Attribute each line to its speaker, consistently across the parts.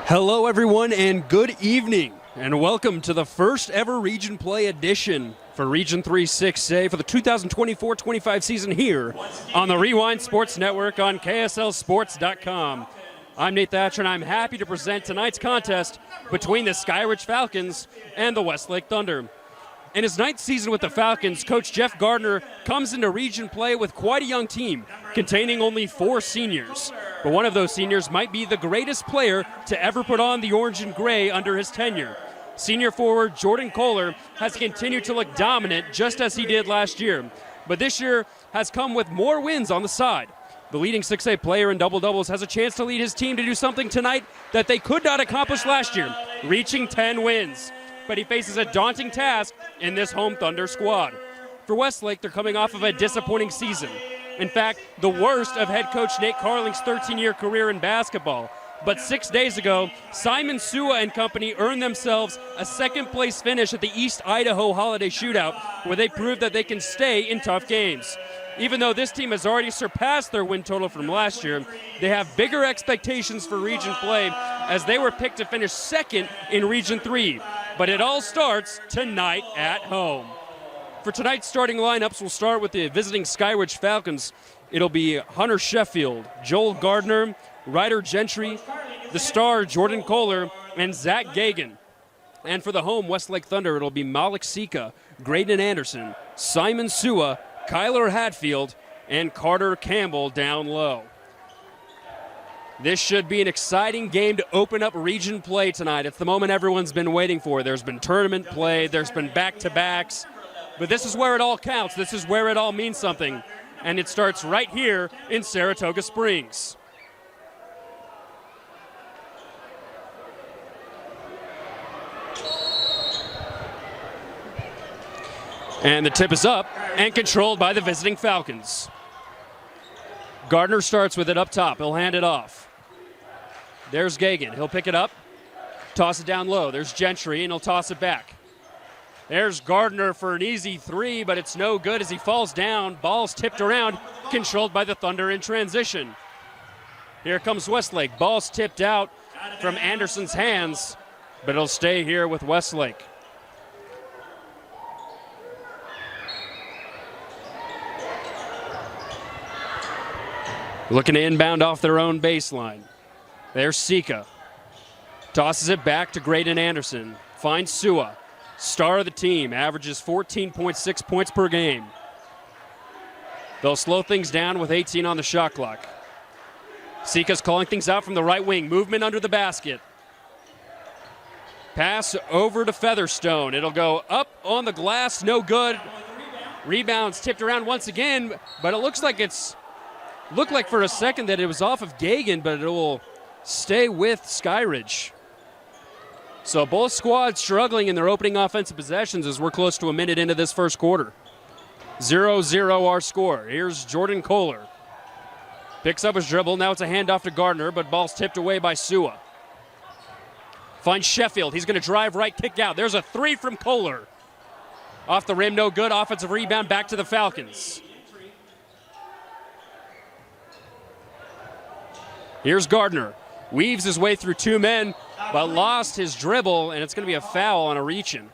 Speaker 1: Hello everyone and good evening and welcome to the first ever Region Play edition for Region 3 6A for the 2024-25 season here on the Rewind Sports Network on KSLSports.com. I'm Nate Thatcher and I'm happy to present tonight's contest between the Skyridge Falcons and the Westlake Thunder. In his ninth season with the Falcons, Coach Jeff Gardner comes into Region Play with quite a young team, containing only 4 seniors. But one of those seniors might be the greatest player to ever put on the orange and gray under his tenure. Senior forward Jordan Kohler has continued to look dominant just as he did last year, but this year has come with more wins on the side. The leading 6A player in double-doubles has a chance to lead his team to do something tonight that they could not accomplish last year, reaching 10 wins. But he faces a daunting task in this home Thunder squad. For Westlake, they're coming off of a disappointing season. In fact, the worst of head coach Nate Carling's 13-year career in basketball. But 6 days ago, Simon Sua and company earned themselves a second-place finish at the East Idaho Holiday Shootout, where they proved that they can stay in tough games. Even though this team has already surpassed their win total from last year, they have bigger expectations for Region Play as they were picked to finish second in Region 3. But it all starts tonight at home. For tonight's starting lineups, we'll start with the visiting Skyridge Falcons. It'll be Hunter Sheffield, Joel Gardner, Ryder Gentry, the star Jordan Kohler, and Zach Gagan. And for the home Westlake Thunder, it'll be Malik Sika, Graydon Anderson, Simon Sua, Kyler Hatfield, and Carter Campbell down low. This should be an exciting game to open up Region Play tonight. It's the moment everyone's been waiting for. There's been tournament play, there's been back-to-backs, but this is where it all counts. This is where it all means something, and it starts right here in Saratoga Springs. And the tip is up and controlled by the visiting Falcons. Gardner starts with it up top. He'll hand it off. There's Gagan. He'll pick it up, toss it down low. There's Gentry, and he'll toss it back. There's Gardner for an easy 3, but it's no good as he falls down. Ball's tipped around, controlled by the Thunder in transition. Here comes Westlake. Ball's tipped out from Anderson's hands, but it'll stay here with Westlake. Looking to inbound off their own baseline. There's Sika. Tosses it back to Graydon Anderson. Finds Sua. Star of the team. Averages 14.6 points per game. They'll slow things down with 18 on the shot clock. Sika's calling things out from the right wing. Movement under the basket. Pass over to Featherstone. It'll go up on the glass. No good. Rebounds tipped around once again, but it looks like looked like for a second that it was off of Gagan, but it will stay with Skyridge. So both squads struggling in their opening offensive possessions as we're close to a minute into this first quarter. 0-0 our score. Here's Jordan Kohler. Picks up his dribble. Now it's a handoff to Gardner, but ball's tipped away by Sua. Finds Sheffield. He's going to drive right, kick out. There's a 3 from Kohler. Off the rim, no good. Offensive rebound back to the Falcons. Here's Gardner. Weaves his way through 2 men, but lost his dribble, and it's going to be a foul on a reach-in.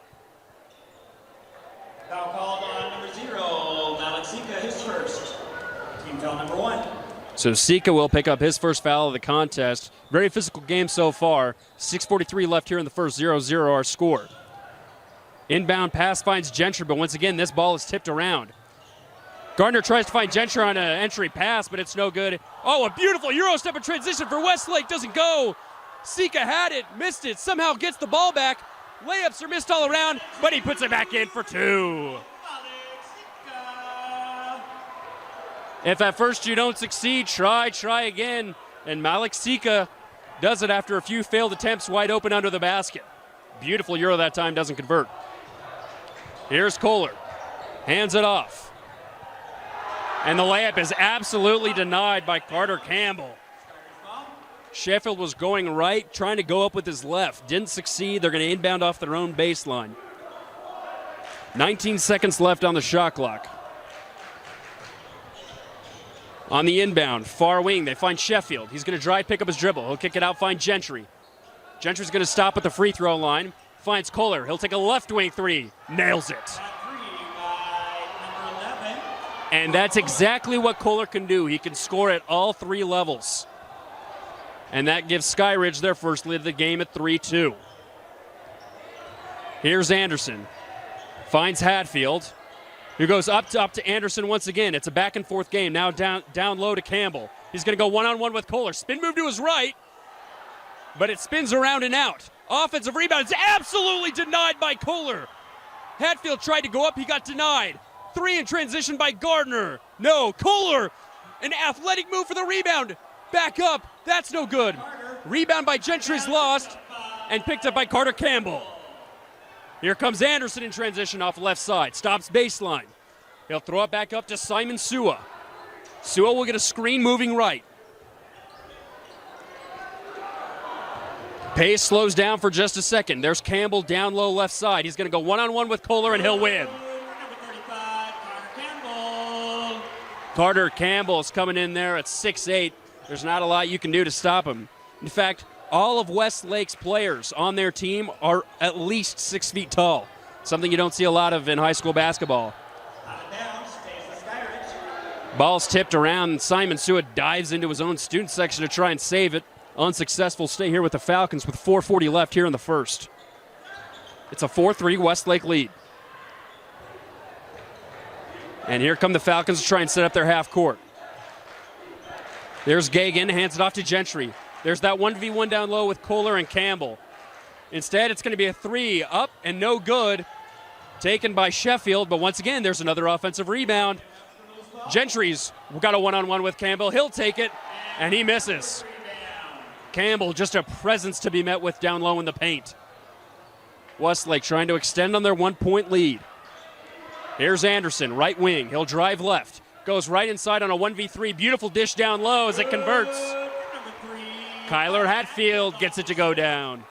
Speaker 2: Foul called on number 0, Malik Sika, his first. Team foul number 1.
Speaker 1: So Sika will pick up his first foul of the contest. Very physical game so far. 6:43 left here in the first. 0-0 our score. Inbound pass finds Gentry, but once again, this ball is tipped around. Gardner tries to find Gentry on an entry pass, but it's no good. Oh, a beautiful Euro step in transition for Westlake. Doesn't go. Sika had it, missed it, somehow gets the ball back. Layups are missed all around, but he puts it back in for 2. If at first you don't succeed, try again. And Malik Sika does it after a few failed attempts wide open under the basket. Beautiful Euro that time, doesn't convert. Here's Kohler. Hands it off. And the layup is absolutely denied by Carter Campbell. Sheffield was going right, trying to go up with his left. Didn't succeed. They're going to inbound off their own baseline. 19 seconds left on the shot clock. On the inbound, far wing, they find Sheffield. He's going to drive, pick up his dribble. He'll kick it out, find Gentry. Gentry's going to stop at the free throw line. Finds Kohler. He'll take a left wing three. Nails it. And that's exactly what Kohler can do. He can score at all three levels. And that gives Skyridge their first lead of the game at 3-2. Here's Anderson. Finds Hatfield, who goes up to Anderson once again. It's a back and forth game. Now down low to Campbell. He's going to go one-on-one with Kohler. Spin move to his right, but it spins around and out. Offensive rebound is absolutely denied by Kohler. Hatfield tried to go up. He got denied. Three in transition by Gardner. No, Kohler, an athletic move for the rebound. Back up. That's no good. Rebound by Gentry's lost and picked up by Carter Campbell. Here comes Anderson in transition off left side. Stops baseline. He'll throw it back up to Simon Sua. Sua will get a screen moving right. Pace slows down for just a second. There's Campbell down low left side. He's going to go one-on-one with Kohler and he'll win. Carter Campbell is coming in there at 6'8". There's not a lot you can do to stop him. In fact, all of Westlake's players on their team are at least 6 feet tall, something you don't see a lot of in high school basketball. Ball's tipped around, and Simon Sua dives into his own student section to try and save it. Unsuccessful. Stay here with the Falcons with 4:40 left here in the first. It's a 4-3 Westlake lead. And here come the Falcons to try and set up their half court. There's Gagan, hands it off to Gentry. There's that 1v1 down low with Kohler and Campbell. Instead, it's going to be a three up and no good, taken by Sheffield, but once again, there's another offensive rebound. Gentry's got a one-on-one with Campbell. He'll take it, and he misses. Campbell, just a presence to be met with down low in the paint. Westlake trying to extend on their 1-point lead. Here's Anderson, right wing. He'll drive left. Goes right inside on a 1v3. Beautiful dish down low as it converts. Kyler Hatfield gets it to go down.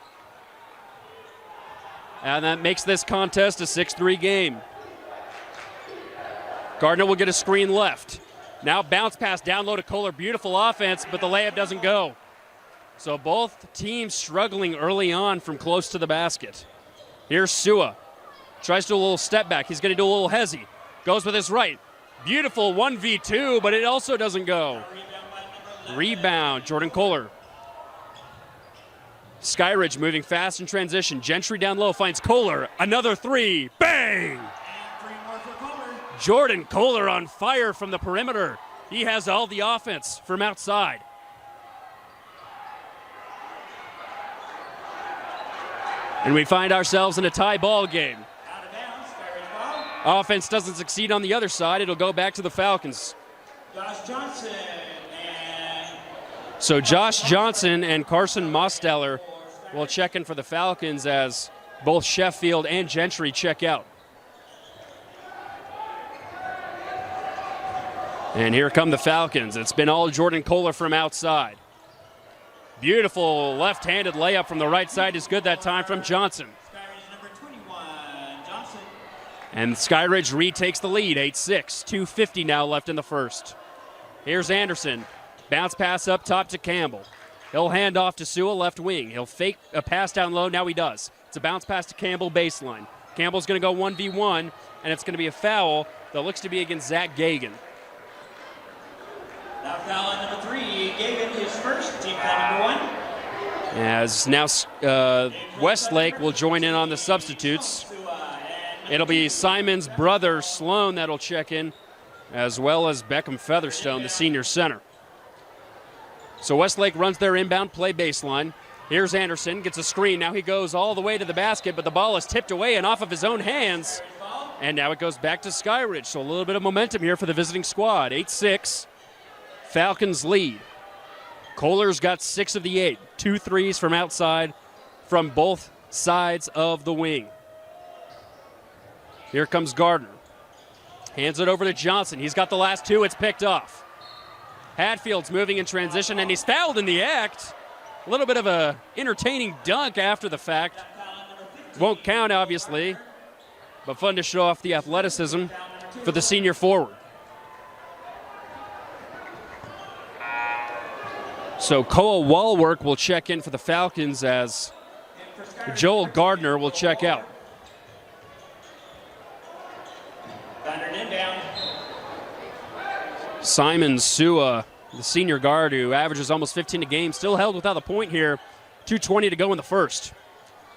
Speaker 1: And that makes this contest a 6-3 game. Gardner will get a screen left. Now bounce pass down low to Kohler. Beautiful offense, but the layup doesn't go. So both teams struggling early on from close to the basket. Here's Sua. Tries to do a little step back. He's going to do a little hezzy. Goes with his right. Beautiful 1v2, but it also doesn't go. Rebound, Jordan Kohler. Skyridge moving fast in transition. Gentry down low finds Kohler. Another three. Bang! Jordan Kohler on fire from the perimeter. He has all the offense from outside. And we find ourselves in a tie ball game. Offense doesn't succeed on the other side. It'll go back to the Falcons. So Josh Johnson and Carson Mosteller will check in for the Falcons as both Sheffield and Gentry check out. And here come the Falcons. It's been all Jordan Kohler from outside. Beautiful left-handed layup from the right side is good that time from Johnson. And Skyridge retakes the lead, 8-6. 2:50 now left in the first. Here's Anderson. Bounce pass up top to Campbell. He'll hand off to Sua, left wing. He'll fake a pass down low. Now he does. It's a bounce pass to Campbell baseline. Campbell's going to go 1v1, and it's going to be a foul that looks to be against Zach Gagan.
Speaker 2: Now foul on number 3, Gagan, his first, team foul number 1.
Speaker 1: As now Westlake will join in on the substitutes. It'll be Simon's brother, Sloan, that'll check in, as well as Beckham Featherstone, the senior center. So Westlake runs their inbound play baseline. Here's Anderson, gets a screen. Now he goes all the way to the basket, but the ball is tipped away and off of his own hands. And now it goes back to Skyridge. So a little bit of momentum here for the visiting squad. 8-6, Falcons lead. Kohler's got 6 of the 8. 2 threes from outside from both sides of the wing. Here comes Gardner. Hands it over to Johnson. He's got the last 2. It's picked off. Hatfield's moving in transition, and he's fouled in the act. A little bit of a entertaining dunk after the fact. Won't count, obviously, but fun to show off the athleticism for the senior forward. So Koa Walwork will check in for the Falcons as Joel Gardner will check out.
Speaker 2: Thunder inbound.
Speaker 1: Simon Sua, the senior guard who averages almost 15 a game, still held without a point here. 2:20 to go in the first.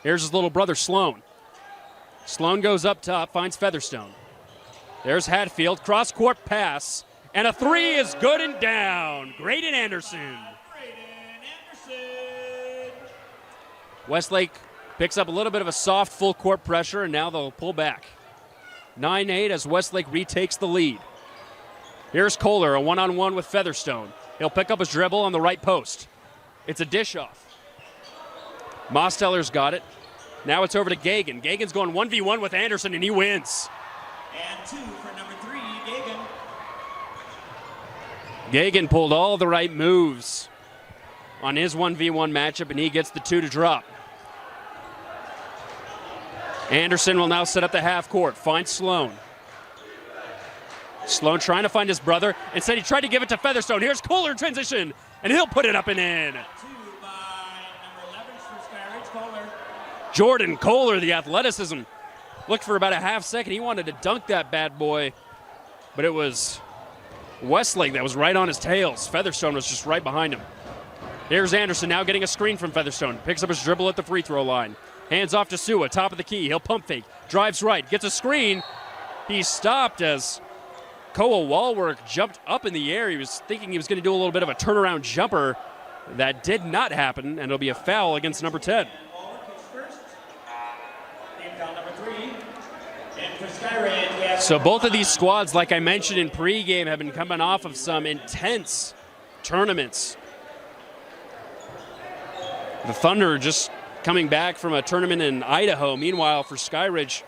Speaker 1: Here's his little brother, Sloan. Sloan goes up top, finds Featherstone. There's Hatfield, cross-court pass, and a three is good and down. Graydon Anderson. Westlake picks up a little bit of a soft full-court pressure, and now they'll pull back. 9-8 as Westlake retakes the lead. Here's Kohler, a one-on-one with Featherstone. He'll pick up his dribble on the right post. It's a dish-off. Mosteller's got it. Now it's over to Gagan. Gagan's going 1v1 with Anderson, and he wins.
Speaker 2: And 2 for number 3, Gagan.
Speaker 1: Gagan pulled all the right moves on his 1v1 matchup, and he gets the 2 to drop. Anderson will now set up the half court, finds Sloan. Sloan trying to find his brother. Instead, he tried to give it to Featherstone. Here's Kohler in transition, and he'll put it up and in.
Speaker 2: 2 by number 11 for Skyridge, Kohler.
Speaker 1: Jordan Kohler, the athleticism. Looked for about a half second. He wanted to dunk that bad boy, but it was Westlake that was right on his tails. Featherstone was just right behind him. Here's Anderson now getting a screen from Featherstone. Picks up his dribble at the free throw line. Hands off to Sua, top of the key. He'll pump fake, drives right, gets a screen. He's stopped as Koa Walwork jumped up in the air. He was thinking he was going to do a little bit of a turnaround jumper. That did not happen, and it'll be a foul against number 10. So both of these squads, like I mentioned in pregame, have been coming off of some intense tournaments. The Thunder just coming back from a tournament in Idaho. Meanwhile, for Skyridge,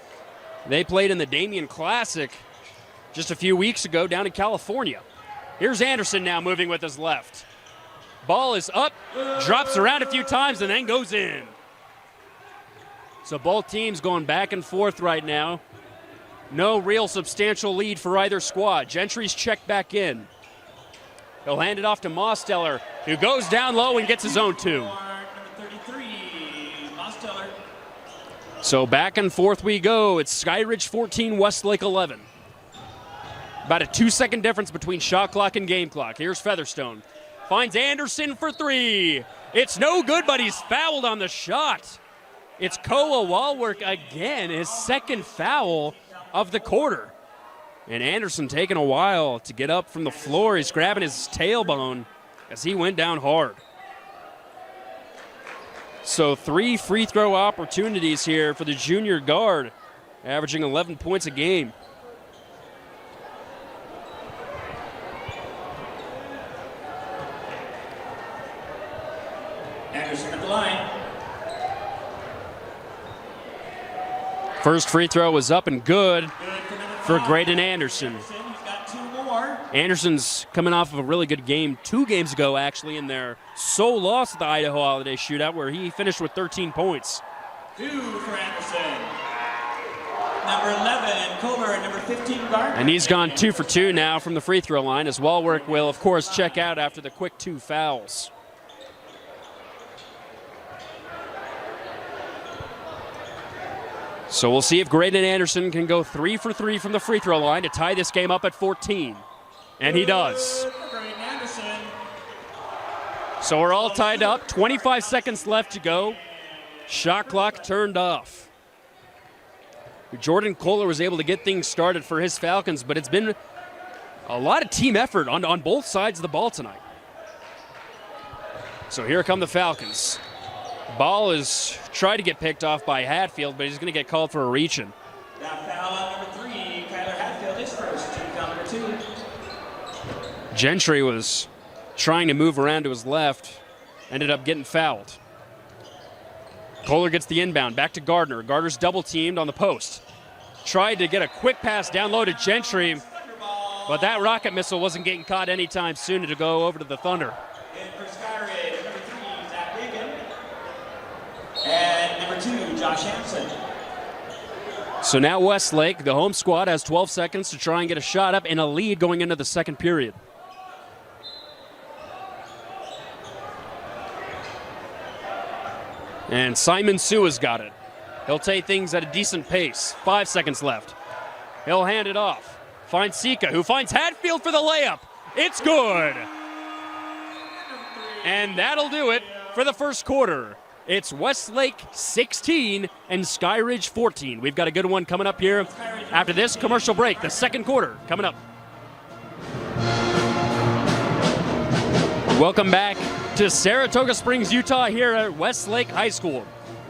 Speaker 1: they played in the Damien Classic just a few weeks ago down in California. Here's Anderson now moving with his left. Ball is up, drops around a few times, and then goes in. So both teams going back and forth right now. No real substantial lead for either squad. Gentry's checked back in. He'll hand it off to Mosteller, who goes down low and gets his own 2. So back and forth we go. It's Skyridge 14, Westlake 11. About a 2-second difference between shot clock and game clock. Here's Featherstone. Finds Anderson for 3. It's no good, but he's fouled on the shot. It's Koa Walwork again, his second foul of the quarter. And Anderson taking a while to get up from the floor. He's grabbing his tailbone as he went down hard. So 3 free throw opportunities here for the junior guard, averaging 11 points a game.
Speaker 2: Anderson at the line.
Speaker 1: First free throw was up and good for Graydon Anderson.
Speaker 2: He's got 2 more.
Speaker 1: Anderson's coming off of a really good game 2 games ago, actually, in their sole loss at the Idaho Holiday Shootout, where he finished with 13 points.
Speaker 2: 2 for Anderson. Number 11, Kohler, and number 15, Gardner.
Speaker 1: And he's gone 2 for 2 now from the free throw line, as Walwork will, of course, check out after the quick 2 fouls. So we'll see if Graydon Anderson can go 3 for 3 from the free throw line to tie this game up at 14. And he does. So we're all tied up. 25 seconds left to go. Shot clock turned off. Jordan Kohler was able to get things started for his Falcons, but it's been a lot of team effort on both sides of the ball tonight. So here come the Falcons. Ball is tried to get picked off by Hatfield, but he's going to get called for a reach-in.
Speaker 2: That foul on number 3, Kyler Hatfield is first. Team foul number 2.
Speaker 1: Gentry was trying to move around to his left, ended up getting fouled. Kohler gets the inbound, back to Gardner. Gardner's double-teamed on the post. Tried to get a quick pass down low to Gentry, but that rocket missile wasn't getting caught anytime soon to go over to the Thunder.
Speaker 2: And for Skyridge, number 3, Zach Reagan. And number 2, Josh Hansen.
Speaker 1: So now Westlake, the home squad, has 12 seconds to try and get a shot up in a lead going into the second period. And Simon Sua's got it. He'll take things at a decent pace. 5 seconds left. He'll hand it off. Finds Sika, who finds Hatfield for the layup. It's good. And that'll do it for the first quarter. It's Westlake 16 and Skyridge 14. We've got a good one coming up here after this commercial break. The second quarter coming up. Welcome back to Saratoga Springs, Utah here at Westlake High School.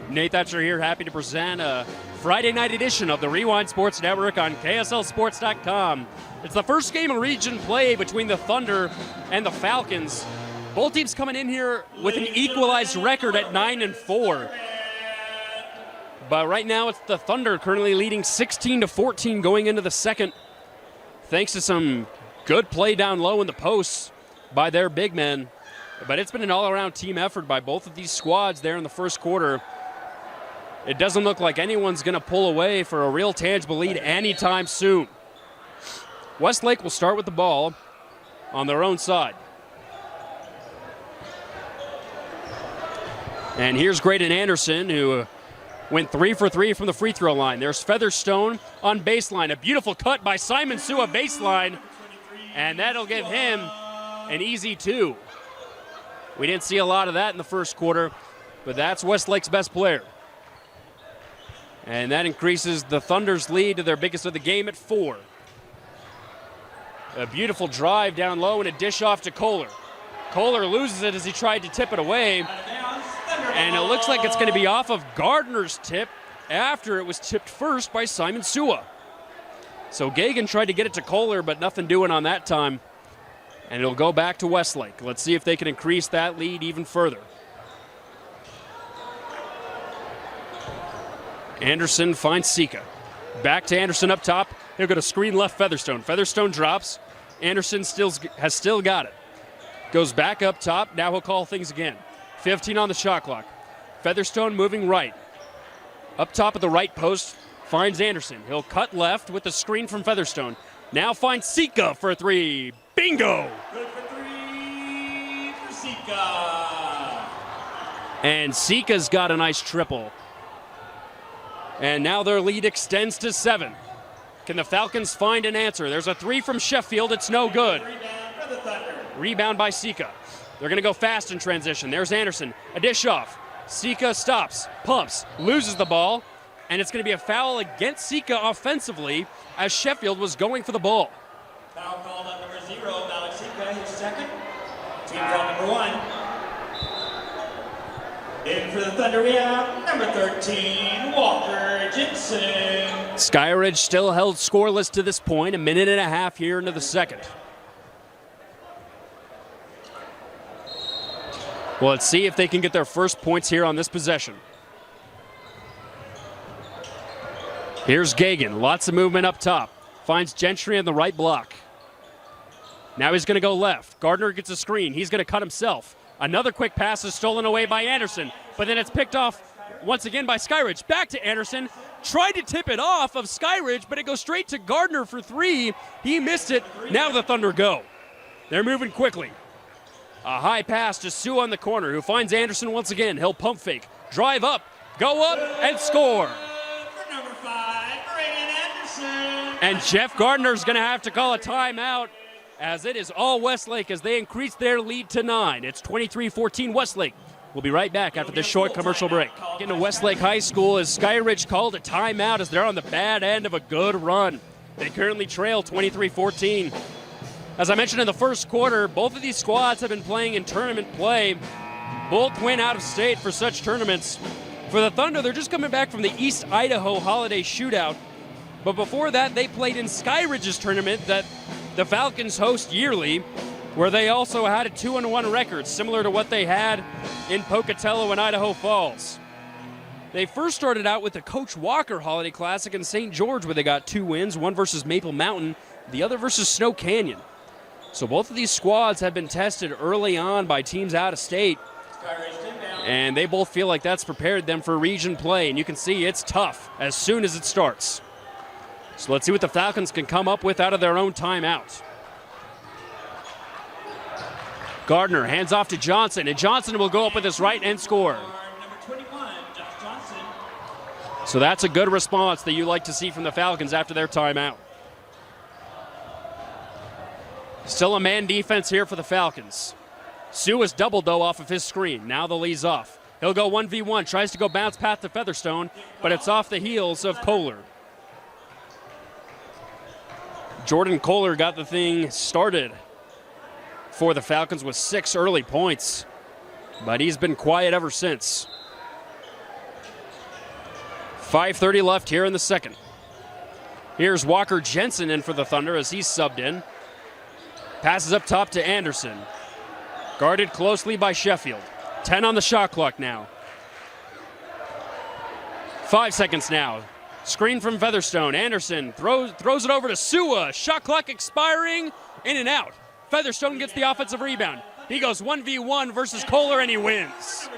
Speaker 1: Nate Thatcher here, happy to present a Friday night edition of the Rewind Sports Network on KSLSports.com. It's the first game of region play between the Thunder and the Falcons. Both teams coming in here with an equalized record at 9-4. But right now it's the Thunder currently leading 16-14 going into the second, thanks to some good play down low in the posts by their big men. But it's been an all-around team effort by both of these squads there in the first quarter. It doesn't look like anyone's going to pull away for a real tangible lead anytime soon. Westlake will start with the ball on their own side. And here's Graydon Anderson, who went 3 for 3 from the free throw line. There's Featherstone on baseline. A beautiful cut by Simon Sua baseline. And that'll give him an easy 2. We didn't see a lot of that in the first quarter, but that's Westlake's best player. And that increases the Thunder's lead to their biggest of the game at 4. A beautiful drive down low and a dish off to Kohler. Kohler loses it as he tried to tip it away. And it looks like it's going to be off of Gardner's tip after it was tipped first by Simon Sua. So Gagan tried to get it to Kohler, but nothing doing on that time. And it'll go back to Westlake. Let's see if they can increase that lead even further. Anderson finds Sika. Back to Anderson up top. He'll go to screen left Featherstone. Featherstone drops. Anderson has still got it. Goes back up top. Now he'll call things again. 15 on the shot clock. Featherstone moving right. Up top of the right post finds Anderson. He'll cut left with the screen from Featherstone. Now finds Sika for 3. Bingo!
Speaker 2: Good for 3 for Sika.
Speaker 1: And Sika's got a nice triple. And now their lead extends to 7. Can the Falcons find an answer? There's a 3 from Sheffield. It's no good.
Speaker 2: Rebound for the Thunder.
Speaker 1: Rebound by Sika. They're going to go fast in transition. There's Anderson. A dish off. Sika stops, pumps, loses the ball, and it's going to be a foul against Sika offensively as Sheffield was going for the ball.
Speaker 2: Foul called on number 0, Alex Sika, his second. Team foul number 1. In for the Thunder, we have number 13, Walker Jensen.
Speaker 1: Skyridge still held scoreless to this point, a minute and a half here into the second. Well, let's see if they can get their first points here on this possession. Here's Gagan, lots of movement up top. Finds Gentry in the right block. Now he's going to go left. Gardner gets a screen. He's going to cut himself. Another quick pass is stolen away by Anderson, but then it's picked off once again by Skyridge. Back to Anderson. Tried to tip it off of Skyridge, but it goes straight to Gardner for 3. He missed it. Now the Thunder go. They're moving quickly. A high pass to Sue on the corner, who finds Anderson once again. He'll pump fake, drive up, go up, and score.
Speaker 2: For number 5, Graydon Anderson.
Speaker 1: And Jeff Gardner's going to have to call a timeout, as it is all Westlake as they increase their lead to 9. It's 23-14 Westlake. We'll be right back after this short commercial break. Into Westlake High School as Skyridge called a timeout as they're on the bad end of a good run. They currently trail 23-14. As I mentioned in the first quarter, both of these squads have been playing in tournament play. Both went out of state for such tournaments. For the Thunder, they're just coming back from the East Idaho Holiday Shootout. But before that, they played in Skyridge's tournament that the Falcons host yearly, where they also had a 2-1 record, similar to what they had in Pocatello and Idaho Falls. They first started out with the Coach Walker Holiday Classic in St. George, where they got 2 wins, one versus Maple Mountain, the other versus Snow Canyon. So both of these squads have been tested early on by teams out of state, and they both feel like that's prepared them for region play, and you can see it's tough as soon as it starts. So let's see what the Falcons can come up with out of their own timeout. Gardner hands off to Johnson, and Johnson will go up with his right and score.
Speaker 2: Number 21,
Speaker 1: So that's a good response that you like to see from the Falcons after their timeout. Still a man defense here for the Falcons. Sua's doubled, though, off of his screen. Now the lead's off. He'll go 1v1, tries to go bounce path to Featherstone, but it's off the heels of Kohler. Jordan Kohler got the thing started for the Falcons with 6 early points, but he's been quiet ever since. 5:30 left here in the second. Here's Walker Jensen in for the Thunder as he's subbed in. Passes up top to Anderson. Guarded closely by Sheffield. 10 on the shot clock now. 5 seconds now. Screen from Featherstone. Anderson throws it over to Sua. Shot clock expiring. In and out. Featherstone gets the offensive rebound. He goes 1v1 versus Kohler and he wins.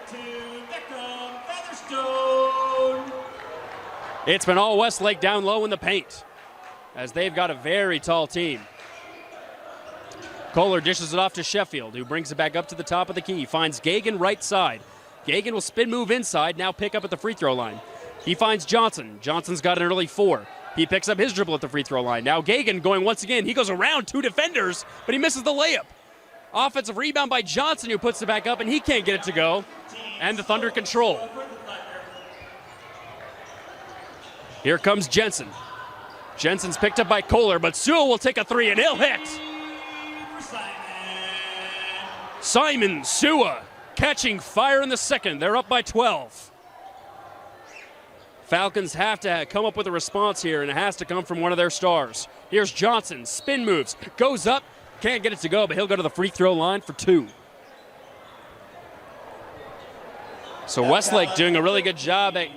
Speaker 1: It's been all Westlake down low in the paint as they've got a very tall team. Kohler dishes it off to Sheffield, who brings it back up to the top of the key. Finds Gagan right side. Gagan will spin move inside, now pick up at the free throw line. He finds Johnson. Johnson's got an early 4. He picks up his dribble at the free throw line. Now Gagan going once again. He goes around 2 defenders, but he misses the layup. Offensive rebound by Johnson, who puts it back up, and he can't get it to go. And the Thunder control. Here comes Jensen. Jensen's picked up by Kohler, but Sewell will take a 3, and he'll hit. Simon Sua catching fire in the second. They're up by 12. Falcons have to come up with a response here, and it has to come from one of their stars. Here's Johnson, spin moves, goes up, can't get it to go, but he'll go to the free throw line for 2. So Westlake doing a really good job at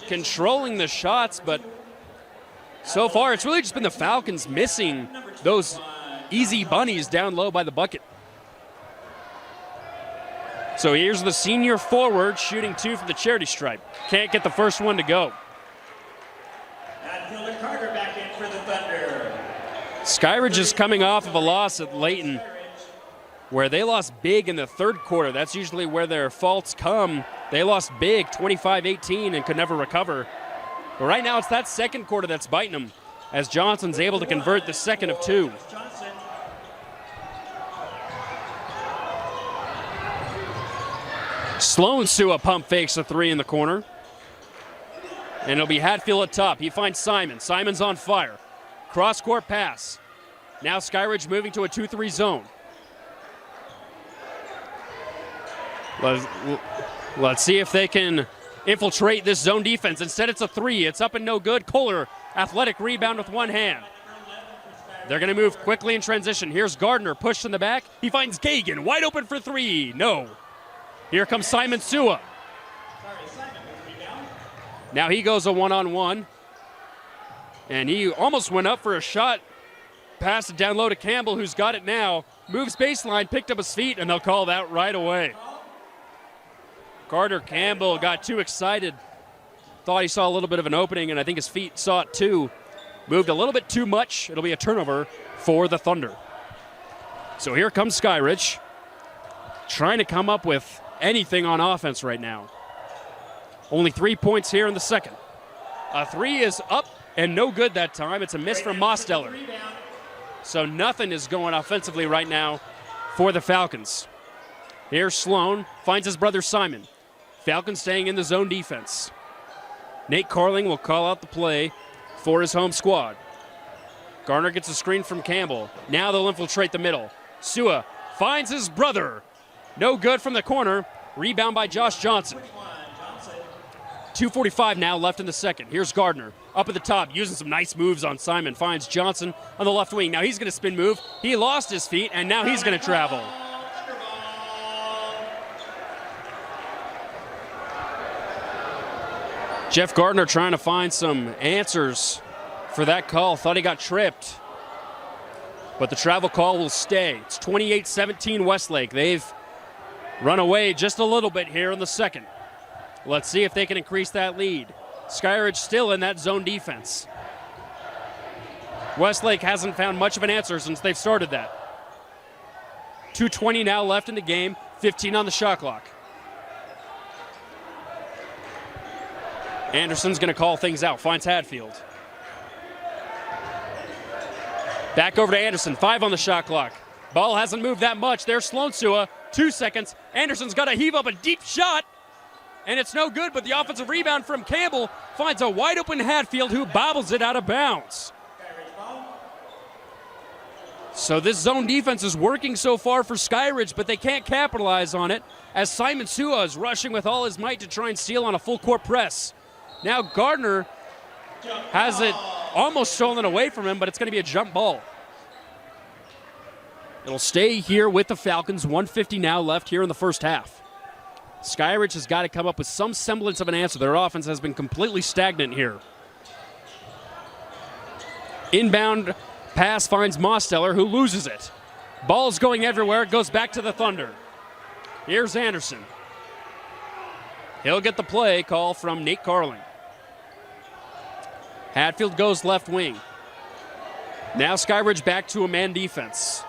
Speaker 1: controlling the shots, but so far it's really just been the Falcons missing those easy bunnies down low by the bucket. So here's the senior forward shooting 2 from the charity stripe. Can't get the first one to go.
Speaker 2: Carter back in for the Thunder.
Speaker 1: Skyridge is coming off of a loss at Layton, where they lost big in the third quarter. That's usually where their faults come. They lost big, 25-18, and could never recover. But right now it's that second quarter that's biting them, as Johnson's able to convert the second of 2. Sloan Sua pump fakes a 3 in the corner. And it'll be Hatfield at top. He finds Simon. Simon's on fire. Cross-court pass. Now Skyridge moving to a 2-3 zone. Let's see if they can infiltrate this zone defense. Instead, it's a 3. It's up and no good. Kohler, athletic rebound with one hand. They're going to move quickly in transition. Here's Gardner, pushed in the back. He finds Gagan, wide open for 3. No. Here comes Simon Sua. Now he goes a one-on-one. And he almost went up for a shot. Passed it down low to Campbell, who's got it now. Moves baseline, picked up his feet, and they'll call that right away. Carter Campbell got too excited. Thought he saw a little bit of an opening, and I think his feet saw it too. Moved a little bit too much. It'll be a turnover for the Thunder. So here comes Skyridge, trying to come up with anything on offense right now. Only 3 points here in the second. A 3 is up and no good that time. It's a miss from Mosteller. So nothing is going offensively right now for the Falcons. Here's Sloan, finds his brother Simon. Falcons staying in the zone defense. Nate Carling will call out the play for his home squad. Garner gets a screen from Campbell. Now they'll infiltrate the middle. Sua finds his brother. No good from the corner. Rebound by Josh Johnson. 2:45 now left in the second. Here's Gardner up at the top, using some nice moves on Simon. Finds Johnson on the left wing. Now he's going to spin move. He lost his feet, and now he's going to travel. Jeff Gardner trying to find some answers for that call. Thought he got tripped. But the travel call will stay. It's 28-17 Westlake. They've run away just a little bit here in the second. Let's see if they can increase that lead. Skyridge still in that zone defense. Westlake hasn't found much of an answer since they've started that. 2:20 now left in the game, 15 on the shot clock. Anderson's going to call things out, finds Hatfield. Back over to Anderson, 5 on the shot clock. Ball hasn't moved that much. There's Sloan Sua, 2 seconds. Anderson's got to heave up a deep shot, and it's no good, but the offensive rebound from Campbell finds a wide open Hatfield who bobbles it out of bounds. So this zone defense is working so far for Skyridge, but they can't capitalize on it as Simon Sua is rushing with all his might to try and steal on a full court press. Now Gardner has it almost stolen away from him, but it's going to be a jump ball. It'll stay here with the Falcons. 1:50 now left here in the first half. Skyridge has got to come up with some semblance of an answer. Their offense has been completely stagnant here. Inbound pass finds Mosteller, who loses it. Ball's going everywhere. It goes back to the Thunder. Here's Anderson. He'll get the play call from Nate Carling. Hatfield goes left wing. Now Skyridge back to a man defense.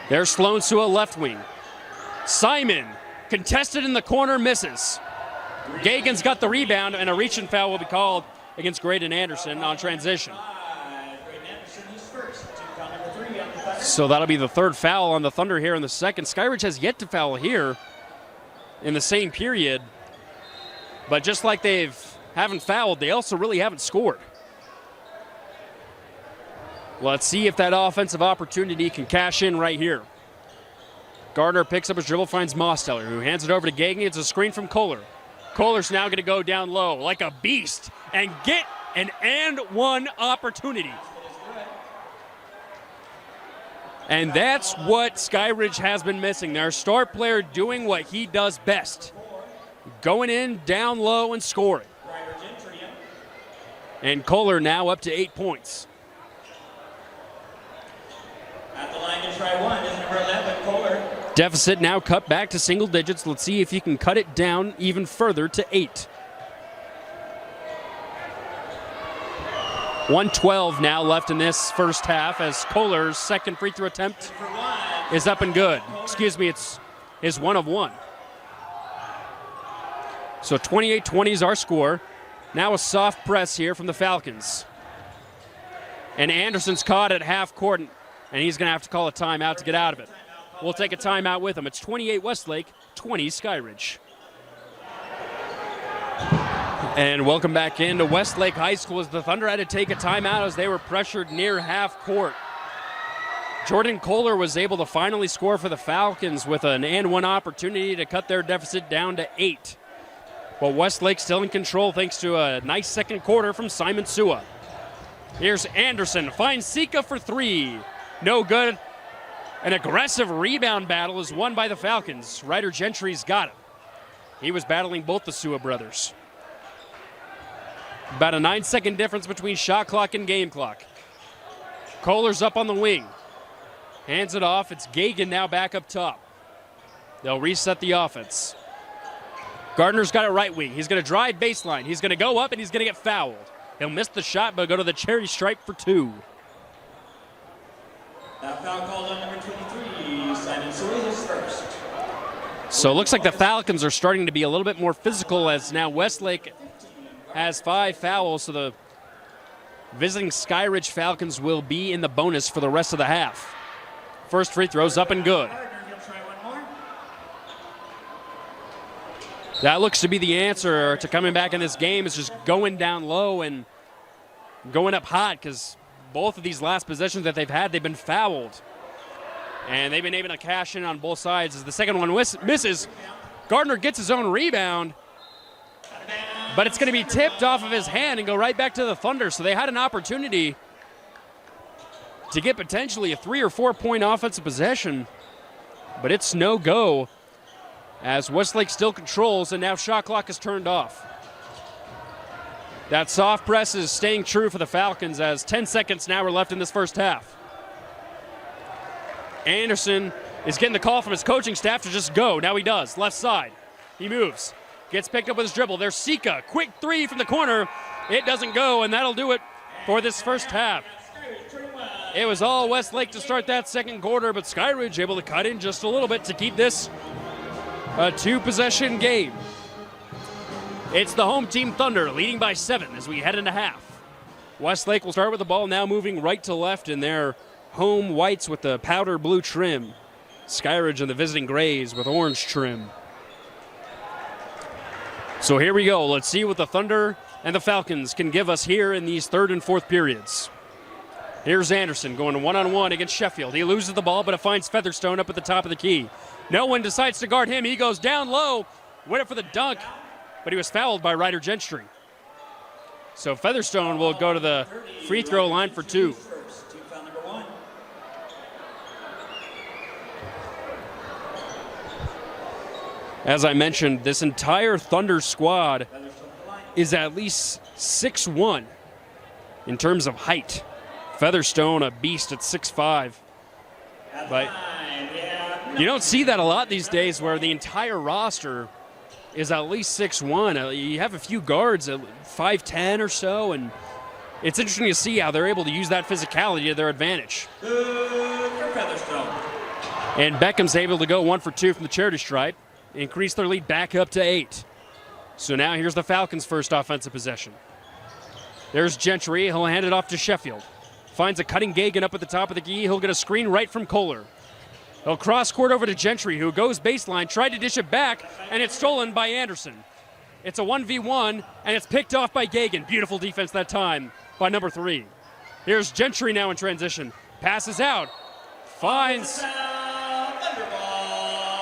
Speaker 1: There's Sloan Sua left wing. Simon, contested in the corner, misses. Gagan's got the rebound, and a reach and foul will be called against Graydon Anderson on transition. So that'll be the third foul on the Thunder here in the second. Skyridge has yet to foul here in the same period, but just like they haven't fouled, they also really haven't scored. Let's see if that offensive opportunity can cash in right here. Gardner picks up his dribble, finds Mosteller, who hands it over to Gagan. It's a screen from Kohler. Kohler's now going to go down low like a beast and get an and one opportunity. And that's what Skyridge has been missing. Their star player doing what he does best. Going in, down low, and scoring. And Kohler now up to 8 points.
Speaker 2: At the line to try one is number 11, Kohler.
Speaker 1: Deficit now cut back to single digits. Let's see if he can cut it down even further to 8. 1:12 now left in this first half as Kohler's second free throw attempt is up and good. Excuse me, it's his 1 of 1. So 28-20 is our score. Now a soft press here from the Falcons. And Anderson's caught at half court, and he's going to have to call a timeout to get out of it. We'll take a timeout with him. It's 28 Westlake, 20 Skyridge. And welcome back into Westlake High School as the Thunder had to take a timeout as they were pressured near half court. Jordan Kohler was able to finally score for the Falcons with an and one opportunity to cut their deficit down to 8. But Westlake still in control thanks to a nice second quarter from Simon Sua. Here's Anderson, finds Sika for 3. No good. An aggressive rebound battle is won by the Falcons. Ryder Gentry's got it. He was battling both the Sua brothers. About a 9-second difference between shot clock and game clock. Kohler's up on the wing. Hands it off. It's Gagan now back up top. They'll reset the offense. Gardner's got it right wing. He's going to drive baseline. He's going to go up and he's going to get fouled. He'll miss the shot but go to the cherry stripe for 2.
Speaker 2: That foul called on number 23, Simon Sua, his first.
Speaker 1: So it looks like the Falcons are starting to be a little bit more physical as now Westlake has 5 fouls, so the visiting Skyridge Falcons will be in the bonus for the rest of the half. First free throw's up and good. That looks to be the answer to coming back in this game, is just going down low and going up hot, because both of these last possessions that they've had, they've been fouled. And they've been able to cash in on both sides. As the second one misses, Gardner gets his own rebound, but it's going to be tipped off of his hand and go right back to the Thunder. So they had an opportunity to get potentially a 3 or 4 point offensive possession, but it's no go as Westlake still controls, and now shot clock is turned off. That soft press is staying true for the Falcons as 10 seconds now are left in this first half. Anderson is getting the call from his coaching staff to just go. Now he does. Left side. He moves. Gets picked up with his dribble. There's Sika. Quick 3 from the corner. It doesn't go, and that'll do it for this first half. It was all Westlake to start that second quarter, but Skyridge able to cut in just a little bit to keep this a 2-possession game. It's the home team Thunder leading by 7 as we head into half. Westlake will start with the ball, now moving right to left in their home whites with the powder blue trim. Skyridge and the visiting grays with orange trim. So here we go. Let's see what the Thunder and the Falcons can give us here in these third and fourth periods. Here's Anderson going one-on-one against Sheffield. He loses the ball, but it finds Featherstone up at the top of the key. No one decides to guard him. He goes down low, went it for the dunk, but he was fouled by Ryder Gentry. So Featherstone will go to the free throw line for 2. As I mentioned, this entire Thunder squad is at least 6'1" in terms of height. Featherstone, a beast at 6'5". But you don't see that a lot these days where the entire roster is at least 6'1". You have a few guards at 5'10" or so, and it's interesting to see how they're able to use that physicality to their advantage. And Beckham's able to go 1 for 2 from the charity stripe, increase their lead back up to 8. So now here's the Falcons' first offensive possession. There's Gentry. He'll hand it off to Sheffield. Finds a cutting Gagan up at the top of the key. He'll get a screen right from Kohler. He'll cross court over to Gentry, who goes baseline, tried to dish it back, and it's stolen by Anderson. It's a 1v1, and it's picked off by Gagan. Beautiful defense that time by number 3. Here's Gentry now in transition. Passes out. Finds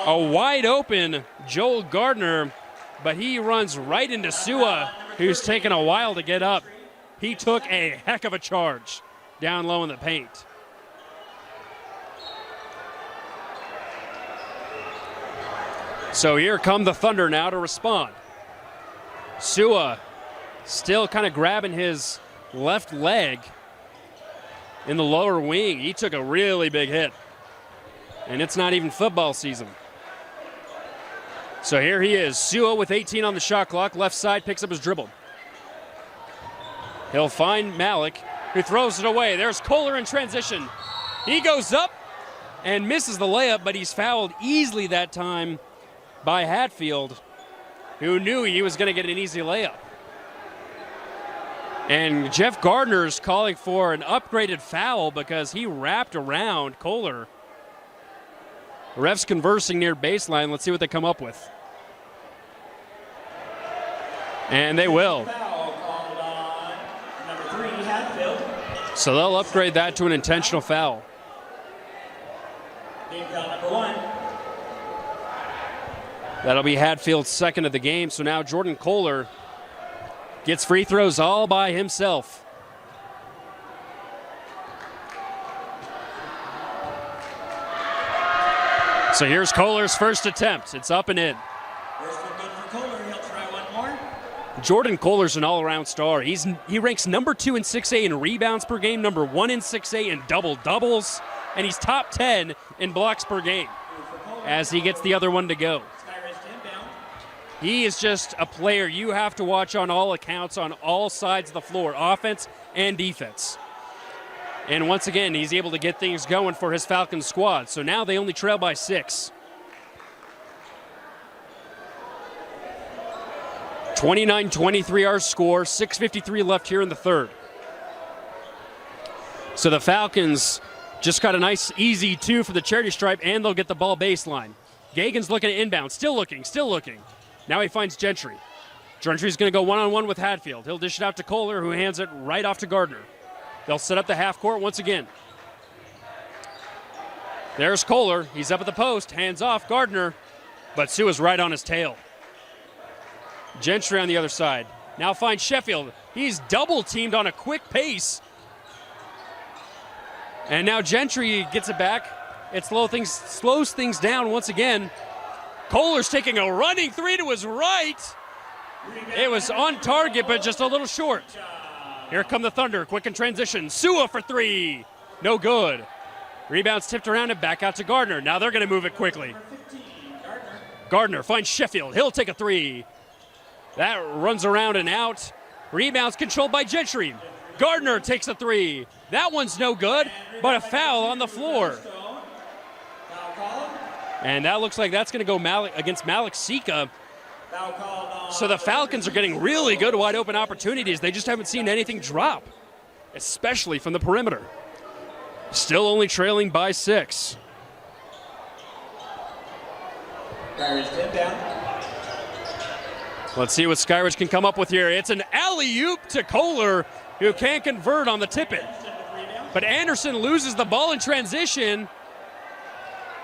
Speaker 1: a wide open Joel Gardner, but he runs right into Sua, who's taken a while to get up. He took a heck of a charge down low in the paint. So here come the Thunder now to respond. Sua still kind of grabbing his left leg in the lower wing. He took a really big hit. And it's not even football season. So here he is. Sua with 18 on the shot clock. Left side picks up his dribble. He'll find Malik, who throws it away. There's Kohler in transition. He goes up and misses the layup, but he's fouled easily that time by Hatfield, who knew he was going to get an easy layup. And Jeff Gardner's calling for an upgraded foul because he wrapped around Kohler. Refs conversing near baseline. Let's see what they come up with. And they will. So they'll upgrade that to an intentional foul.
Speaker 2: Game foul number 1.
Speaker 1: That'll be Hatfield's second of the game. So now Jordan Kohler gets free throws all by himself. So here's Kohler's first attempt. It's up and in.
Speaker 2: First one good for Kohler. He'll try one more.
Speaker 1: Jordan Kohler's an all-around star. He ranks number 2 in 6A in rebounds per game, number 1 in 6A in double-doubles, and he's top 10 in blocks per game as he gets the other one to go. He is just a player you have to watch on all accounts, on all sides of the floor, offense and defense. And once again, he's able to get things going for his Falcons squad. So now they only trail by 6. 29-23 our score, 6:53 left here in the third. So the Falcons just got a nice easy 2 for the charity stripe, and they'll get the ball baseline. Gagan's looking at inbound, still looking. Now he finds Gentry. Gentry's going to go one-on-one with Hatfield. He'll dish it out to Kohler, who hands it right off to Gardner. They'll set up the half court once again. There's Kohler. He's up at the post. Hands off Gardner. But Sua's right on his tail. Gentry on the other side. Now finds Sheffield. He's double-teamed on a quick pace. And now Gentry gets it back. It slows things down once again. Kohler's taking a running 3 to his right. It was on target, but just a little short. Here come the Thunder, quick in transition. Sua for 3. No good. Rebounds tipped around and back out to Gardner. Now they're going to move it quickly. Gardner finds Sheffield. He'll take a 3. That runs around and out. Rebounds controlled by Gentry. Gardner takes a 3. That one's no good, but a foul on the floor. And that looks like that's going to go against Malik Sika.
Speaker 2: Foul called on.
Speaker 1: So the Falcons are getting really good wide open opportunities. They just haven't seen anything drop, especially from the perimeter. Still only trailing by 6.
Speaker 2: Skyridge tip down.
Speaker 1: Let's see what Skyridge can come up with here. It's an alley-oop to Kohler, who can't convert on the tip-in. But Anderson loses the ball in transition,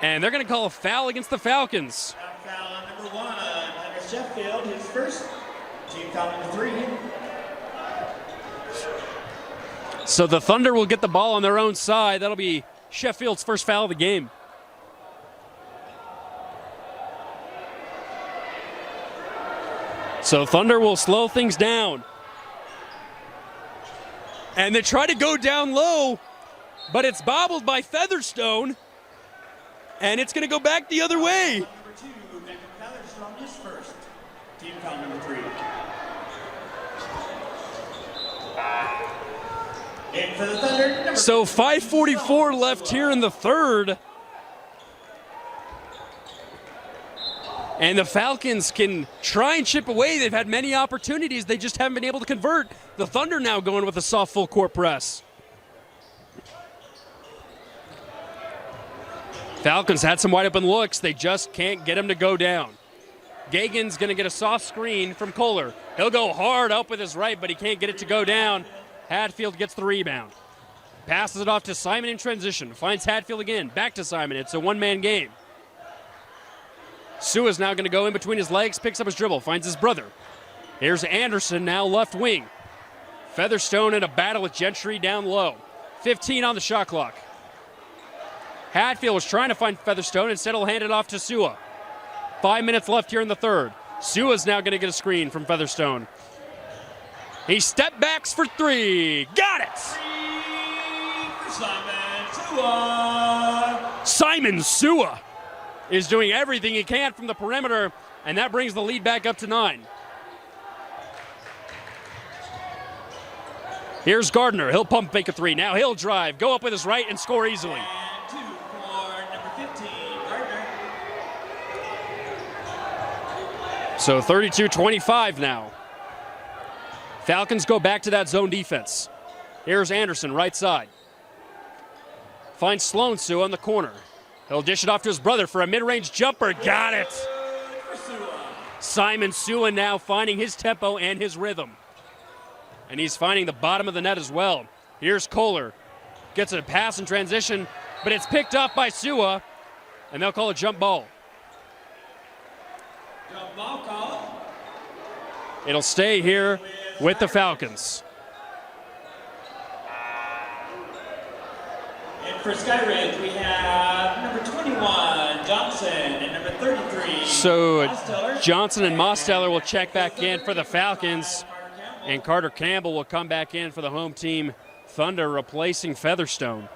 Speaker 1: and they're going to call a foul against the Falcons.
Speaker 2: Foul on number 1, Hunter Sheffield, his first. Team foul number 3.
Speaker 1: So the Thunder will get the ball on their own side. That'll be Sheffield's first foul of the game. So Thunder will slow things down. And they try to go down low, but it's bobbled by Featherstone. And it's going to go back the other way.
Speaker 2: Number 2, Beckham Featherstone, his first. Team foul number 3. In for the Thunder.
Speaker 1: So 5:44 left here in the third. And the Falcons can try and chip away. They've had many opportunities. They just haven't been able to convert. The Thunder now going with a soft full court press. Falcons had some wide open looks. They just can't get him to go down. Gagan's going to get a soft screen from Kohler. He'll go hard up with his right, but he can't get it to go down. Hatfield gets the rebound. Passes it off to Simon in transition. Finds Hatfield again. Back to Simon. It's a one-man game. Sua's now going to go in between his legs, picks up his dribble, finds his brother. Here's Anderson now left wing. Featherstone in a battle with Gentry down low. 15 on the shot clock. Hatfield was trying to find Featherstone. Instead, he'll hand it off to Sua. 5 minutes left here in the third. Sua's now going to get a screen from Featherstone. He step backs for 3. Got it!
Speaker 2: 3 for Simon Sua.
Speaker 1: Simon Sua is doing everything he can from the perimeter, and that brings the lead back up to 9. Here's Gardner. He'll pump fake a 3. Now he'll drive, go up with his right, and score easily.
Speaker 2: And 2 for number 15, Gardner.
Speaker 1: So 32-25 now. Falcons go back to that zone defense. Here's Anderson, right side. Finds Sloan Sua in the corner. He'll dish it off to his brother for a mid-range jumper. Got it! Simon Sua now finding his tempo and his rhythm. And he's finding the bottom of the net as well. Here's Kohler. Gets a pass in transition, but it's picked up by Sua, and they'll call a jump ball.
Speaker 2: Jump ball call.
Speaker 1: It'll stay here with the Falcons.
Speaker 2: And for Skyridge, we have number 21, Johnson, and number 33,
Speaker 1: So
Speaker 2: Mosteller.
Speaker 1: Johnson and Mosteller will check back in for the Falcons, and Carter Campbell will come back in for the home team, Thunder, replacing Featherstone.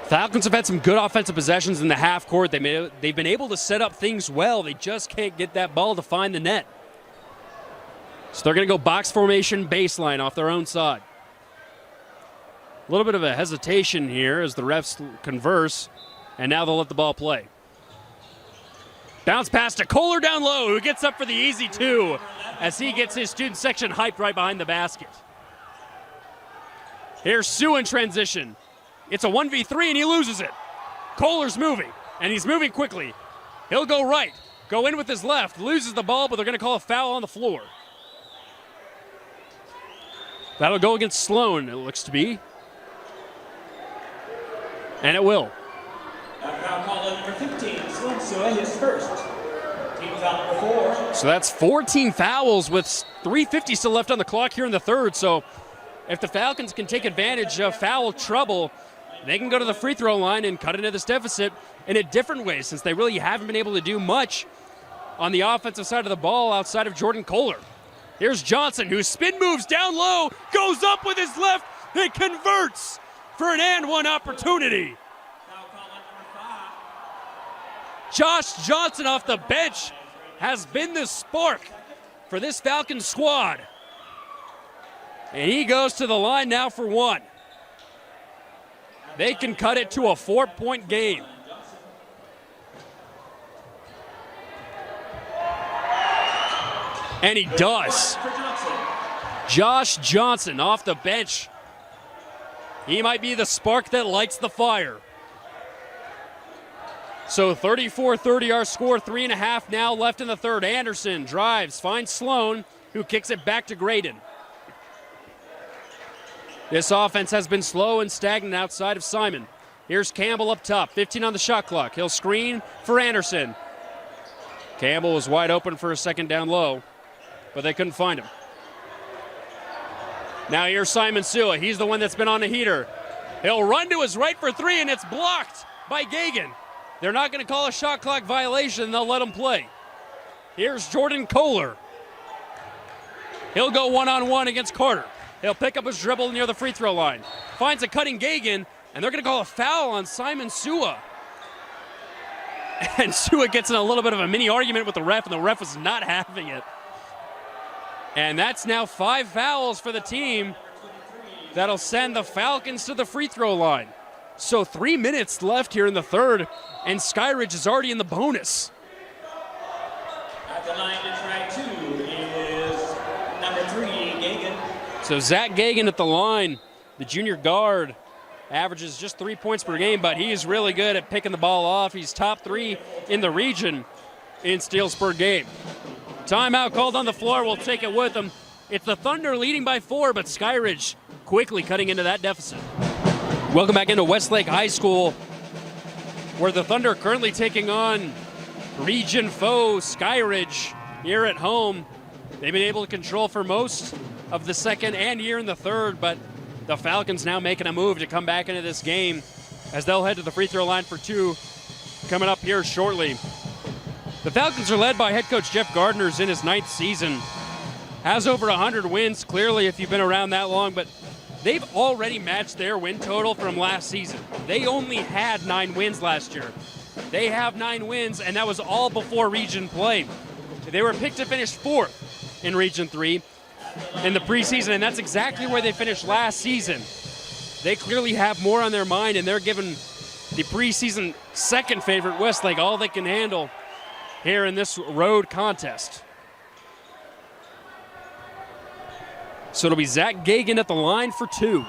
Speaker 1: Falcons have had some good offensive possessions in the half court. They've been able to set up things well. They just can't get that ball to find the net. So they're going to go box formation baseline off their own side. A little bit of a hesitation here as the refs converse, and now they'll let the ball play. Bounce pass to Kohler down low, who gets up for the easy 2 as he gets his student section hyped right behind the basket. Here's Sue in transition. It's a 1v3 and he loses it. Kohler's moving, and he's moving quickly. He'll go right, go in with his left, loses the ball, but they're going to call a foul on the floor. That'll go against Sloan, it looks to be. And it will.
Speaker 2: Foul call on number 15, Sloan Sua, his first. Team foul number 4.
Speaker 1: So that's 14 fouls with 3:50 still left on the clock here in the third. So if the Falcons can take advantage of foul trouble, they can go to the free throw line and cut into this deficit in a different way, since they really haven't been able to do much on the offensive side of the ball outside of Jordan Kohler. Here's Johnson, who spin moves down low, goes up with his left, and converts for an and one opportunity.
Speaker 2: Foul call on number 5.
Speaker 1: Josh Johnson off the bench has been the spark for this Falcons squad. And he goes to the line now for 1. They can cut it to a 4-point game. And he does. Josh Johnson off the bench. He might be the spark that lights the fire. So 34-30 our score, 3.5 now left in the third. Anderson drives, finds Sloan, who kicks it back to Graydon. This offense has been slow and stagnant outside of Simon. Here's Campbell up top, 15 on the shot clock. He'll screen for Anderson. Campbell was wide open for a second down low, but they couldn't find him. Now here's Simon Sua. He's the one that's been on a heater. He'll run to his right for three, and it's blocked by Gagan. They're not going to call a shot clock violation. They'll let him play. Here's Jordan Kohler. He'll go one-on-one against Carter. He'll pick up his dribble near the free throw line. Finds a cutting Gagan, and they're going to call a foul on Simon Sua. And Sua gets in a little bit of a mini argument with the ref, and the ref was not having it. And that's now 5 fouls for the team. That'll send the Falcons to the free throw line. So 3 minutes left here in the third, and Skyridge is already in the bonus.
Speaker 2: At the line to try 2 is number 3, Gagan.
Speaker 1: So Zach Gagan at the line, the junior guard, averages just 3 points per game, but he's really good at picking the ball off. He's top 3 in the region in steals per game. Timeout called on the floor. We'll take it with them. It's the Thunder leading by 4, but Skyridge quickly cutting into that deficit. Welcome back into Westlake High School, where the Thunder are currently taking on region foe Skyridge here at home. They've been able to control for most of the second and here in the third, but the Falcons now making a move to come back into this game as they'll head to the free throw line for 2 coming up here shortly. The Falcons are led by head coach Jeff Gardner, who's in his 9th season. Has over 100 wins, clearly, if you've been around that long, but they've already matched their win total from last season. They only had 9 wins last year. They have 9 wins, and that was all before region play. They were picked to finish 4th in Region 3 in the preseason, and that's exactly where they finished last season. They clearly have more on their mind, and they're giving the preseason second favorite Westlake all they can handle here in this road contest. So it'll be Zach Gagan at the line for 2.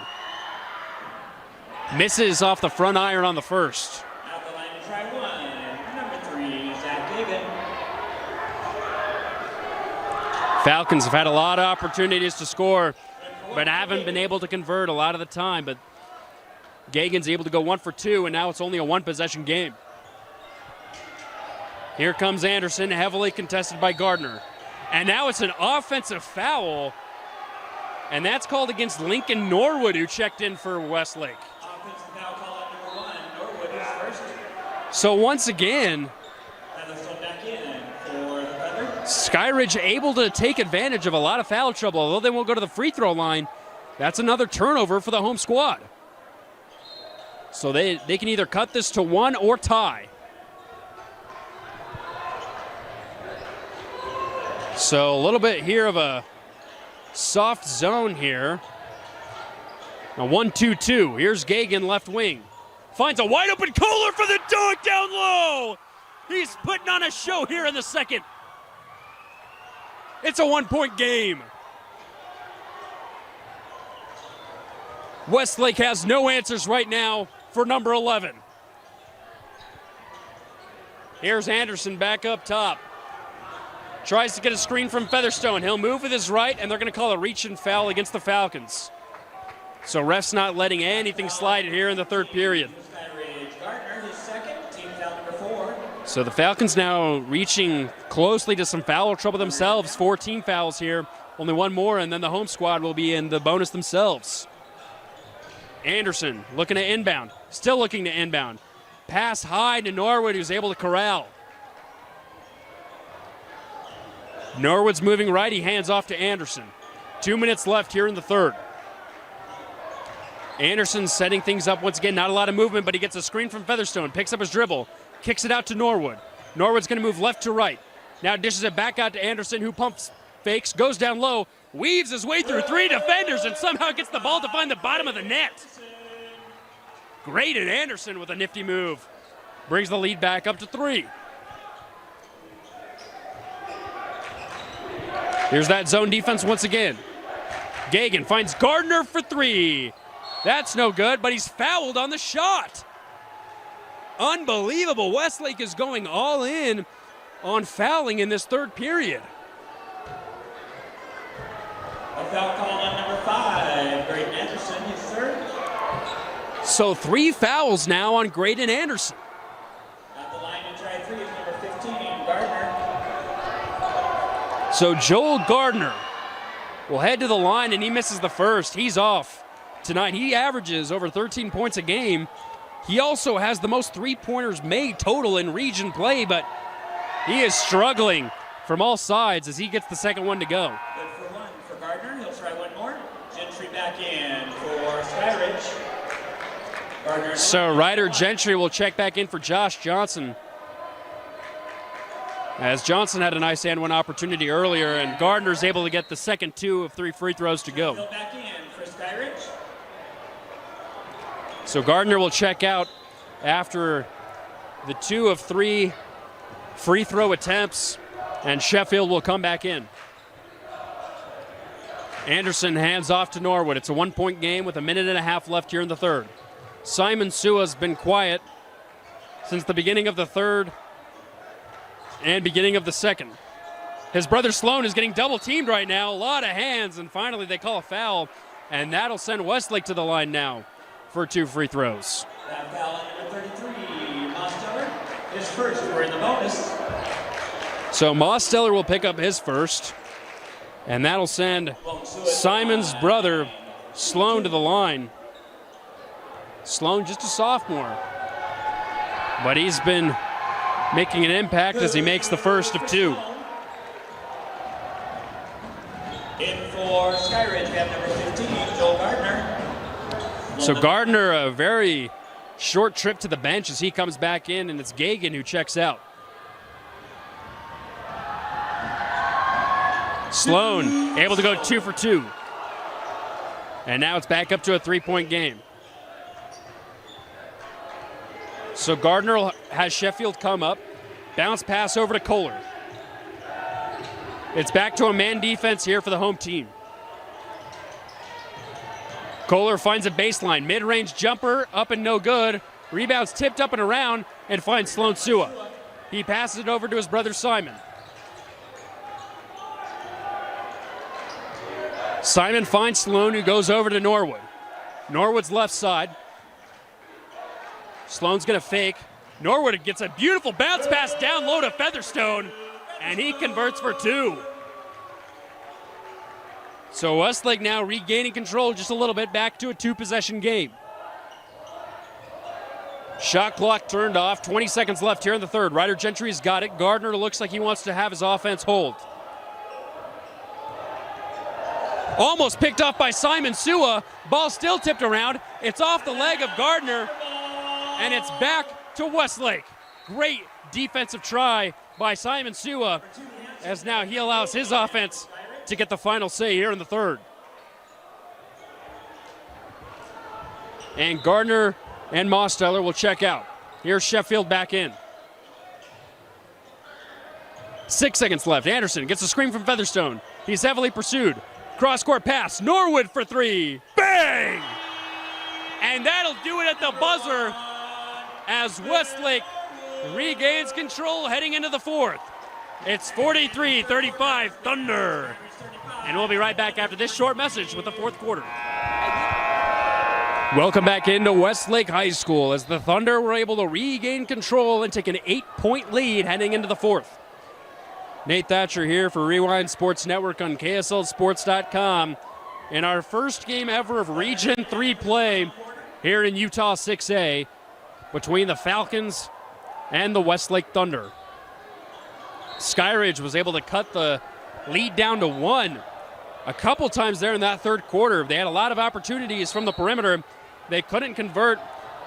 Speaker 1: Misses off the front iron on the first.
Speaker 2: At the line to try 1, number 3, Zach Gagan.
Speaker 1: Falcons have had a lot of opportunities to score, but haven't been able to convert a lot of the time. But Gagan's able to go 1 for 2, and now it's only a 1-possession game. Here comes Anderson, heavily contested by Gardner. And now it's an offensive foul, and that's called against Lincoln Norwood, who checked in for Westlake.
Speaker 2: Offensive foul call on number 1, Norwood is first.
Speaker 1: So once again,
Speaker 2: And they're still back in for the Thunder.
Speaker 1: Skyridge able to take advantage of a lot of foul trouble. Although they won't go to the free throw line, that's another turnover for the home squad. So they can either cut this to 1 or tie. So a little bit here of a soft zone here. A 1-2-2. Here's Gagan, left wing. Finds a wide open Kohler for the dunk down low. He's putting on a show here in the second. It's a 1-point game. Westlake has no answers right now for number 11. Here's Anderson back up top. Tries to get a screen from Featherstone. He'll move with his right, and they're going to call a reach and foul against the Falcons. So refs not letting anything slide here in the third period.
Speaker 2: Skyridge Gardner, his second, team foul number 4.
Speaker 1: So the Falcons now reaching closely to some foul trouble themselves. 14 fouls here, only 1 more, and then the home squad will be in the bonus themselves. Anderson looking to inbound, still looking to inbound. Pass high to Norwood, who's able to corral. Norwood's moving right, he hands off to Anderson. 2 minutes left here in the third. Anderson setting things up once again, not a lot of movement, but he gets a screen from Featherstone, picks up his dribble, kicks it out to Norwood. Norwood's going to move left to right. Now dishes it back out to Anderson, who pumps fakes, goes down low, weaves his way through 3 defenders, and somehow gets the ball to find the bottom of the net. Great at Anderson with a nifty move. Brings the lead back up to 3. Here's that zone defense once again. Gagan finds Gardner for three. That's no good, but he's fouled on the shot. Unbelievable. Westlake is going all in on fouling in this third period.
Speaker 2: A foul call on number 5, Graydon Anderson, his third.
Speaker 1: So 3 fouls now on Graydon Anderson.
Speaker 2: At the line to try 3 is number 15, Gardner.
Speaker 1: So Joel Gardner will head to the line, and he misses the first. He's off tonight. He averages over 13 points a game. He also has the most three-pointers made total in region play, but he is struggling from all sides as he gets the second one to go.
Speaker 2: Good for one for Gardner. He'll try one more. Gentry back in for Skyridge. Gardner.
Speaker 1: So Ryder Gentry will check back in for Josh Johnson, as Johnson had a nice and one opportunity earlier, and Gardner's able to get the second 2 of 3 free throws to go.
Speaker 2: Back in for Skyridge.
Speaker 1: So Gardner will check out after the 2 of 3 free throw attempts, and Sheffield will come back in. Anderson hands off to Norwood. It's a 1-point game with a minute and a half left here in the third. Simon Sua's been quiet since the beginning of the third and beginning of the second. His brother Sloan is getting double teamed right now. A lot of hands, and finally they call a foul, and that'll send Westlake to the line now for 2 free throws.
Speaker 2: That foul on number 33, Mosteller. His first, we're in the bonus.
Speaker 1: So Mosteller will pick up his first, and that'll send Simon's brother Sloan to the line. Sloan just a sophomore, but he's been making an impact as he makes the first of 2.
Speaker 2: In for Skyridge, we have number 15, Joel Gardner.
Speaker 1: So Gardner, a very short trip to the bench as he comes back in, and it's Gagan who checks out. Sloan able to go 2 for 2. And now it's back up to a 3-point game. So Gardner has Sheffield come up. Bounce pass over to Kohler. It's back to a man defense here for the home team. Kohler finds a baseline. Mid-range jumper, up and no good. Rebounds tipped up and around, and finds Sloan Sua. He passes it over to his brother Simon. Simon finds Sloan, who goes over to Norwood. Norwood's left side. Sloan's gonna fake. Norwood gets a beautiful bounce pass down low to Featherstone, and he converts for 2. So Westlake now regaining control just a little bit, back to a 2-possession game. Shot clock turned off, 20 seconds left here in the third. Ryder Gentry's got it. Gardner looks like he wants to have his offense hold. Almost picked off by Simon Sua. Ball still tipped around. It's off the leg of Gardner, and it's back to Westlake. Great defensive try by Simon Sua, as now he allows his offense to get the final say here in the third. And Gardner and Mosteller will check out. Here's Sheffield back in. 6 seconds left. Anderson gets a screen from Featherstone. He's heavily pursued. Cross-court pass. Norwood for 3. Bang! And that'll do it at the buzzer as Westlake regains control heading into the fourth. It's 43-35 Thunder. And we'll be right back after this short message with the fourth quarter. Welcome back into Westlake High School as the Thunder were able to regain control and take an 8-point lead heading into the fourth. Nate Thatcher here for Rewind Sports Network on KSLSports.com. In our first game ever of Region 3 play here in Utah 6A between the Falcons and the Westlake Thunder. Skyridge was able to cut the lead down to 1 a couple times there in that third quarter. They had a lot of opportunities from the perimeter. They couldn't convert.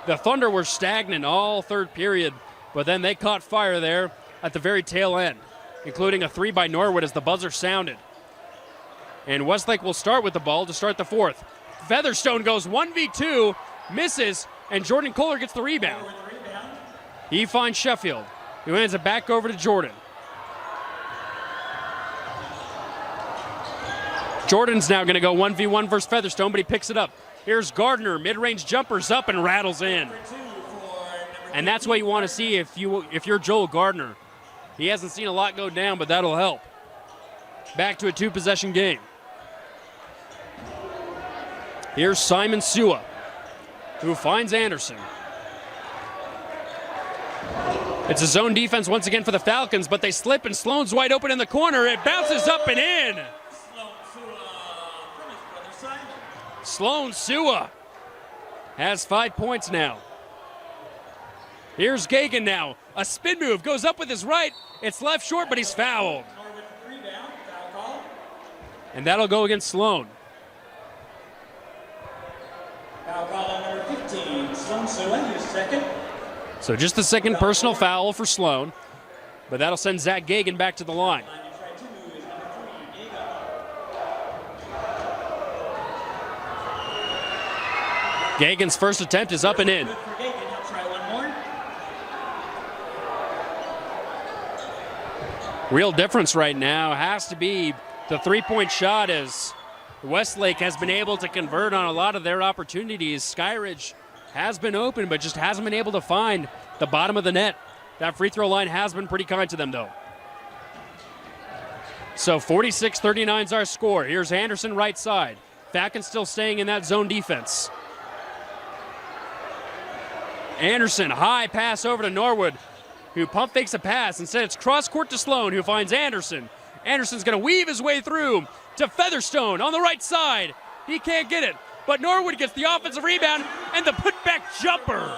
Speaker 1: The Thunder were stagnant all third period, but then they caught fire there at the very tail end, including a 3 by Norwood as the buzzer sounded. And Westlake will start with the ball to start the fourth. Featherstone goes 1v2, misses, and Jordan Kohler gets the rebound. He finds Sheffield, who hands it back over to Jordan. Jordan's now going to go 1v1 versus Featherstone, but he picks it up. Here's Gardner, mid-range jumpers up and rattles in. And that's what you want to see if you're Joel Gardner. He hasn't seen a lot go down, but that'll help. Back to a two-possession game. Here's Simon Sua, who finds Anderson. It's a zone defense once again for the Falcons, but they slip and Sloan's wide open in the corner. It bounces up and in. Sloan Sua has 5 points now. Here's Gagan now. A spin move, goes up with his right. It's left short, but he's fouled. And that'll go against Sloan.
Speaker 2: Foul call on number 15, Sloan Sua, his second.
Speaker 1: So just the second personal foul for Sloan, but that'll send Zach Gagan back to the line. Gagan's first attempt is up and in. Real difference right now has to be the three-point shot, as Westlake has been able to convert on a lot of their opportunities. Skyridge has been open, but just hasn't been able to find the bottom of the net. That free throw line has been pretty kind to them, though. So 46-39 is our score. Here's Anderson right side. Falcons still staying in that zone defense. Anderson, high pass over to Norwood, who pump fakes a pass. Instead, it's cross court to Sloan, who finds Anderson. Anderson's going to weave his way through to Featherstone on the right side. He can't get it, but Norwood gets the offensive rebound and the putback jumper.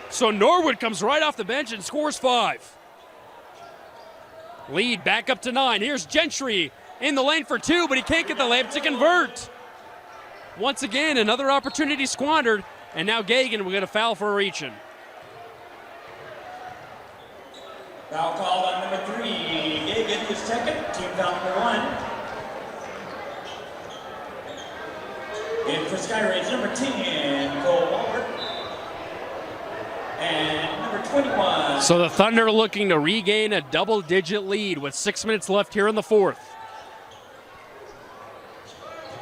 Speaker 1: So Norwood comes right off the bench and scores 5. Lead back up to 9. Here's Gentry in the lane for 2, but he can't get the layup to convert. Once again, another opportunity squandered, and now Gagan will get a foul for reaching.
Speaker 2: Foul called on number 3, Gagan, his second, team foul number 1. In for Skyridge, number 10, Cole Walbert. And number 21.
Speaker 1: So the Thunder looking to regain a double-digit lead with 6 minutes left here in the fourth.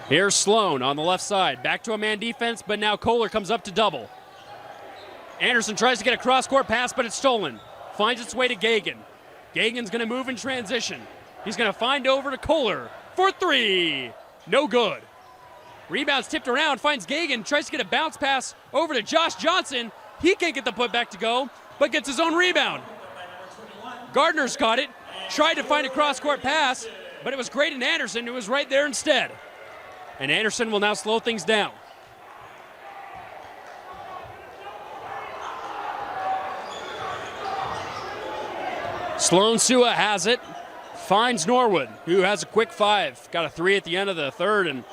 Speaker 1: Here's Sloan on the left side. Back to a man defense, but now Kohler comes up to double. Anderson tries to get a cross-court pass, but it's stolen. Finds its way to Gagan. Gagan's going to move in transition. He's going to find over to Kohler for 3. No good. Rebounds tipped around, finds Gagan, tries to get a bounce pass over to Josh Johnson. He can't get the putback to go, but gets his own rebound. Gardner's got it, tried to find a cross-court pass, but it was Graydon Anderson who was right there instead. And Anderson will now slow things down. Sloan Sua has it, finds Norwood, who has a quick 5. Got a 3 at the end of the third, and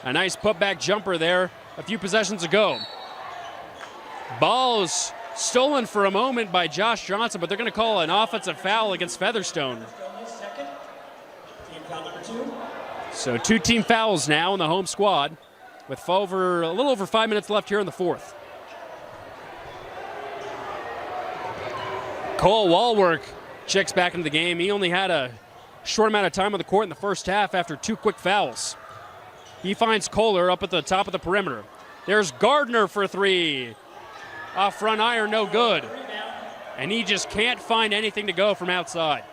Speaker 1: a nice putback jumper there a few possessions ago. Ball's stolen for a moment by Josh Johnson, but they're going to call an offensive foul against Featherstone. So 2 team fouls now in the home squad with a little over 5 minutes left here in the fourth. Cole Walwork checks back into the game. He only had a short amount of time on the court in the first half after 2 quick fouls. He finds Kohler up at the top of the perimeter. There's Gardner for 3. Off front iron, no good. And he just can't find anything to go from outside.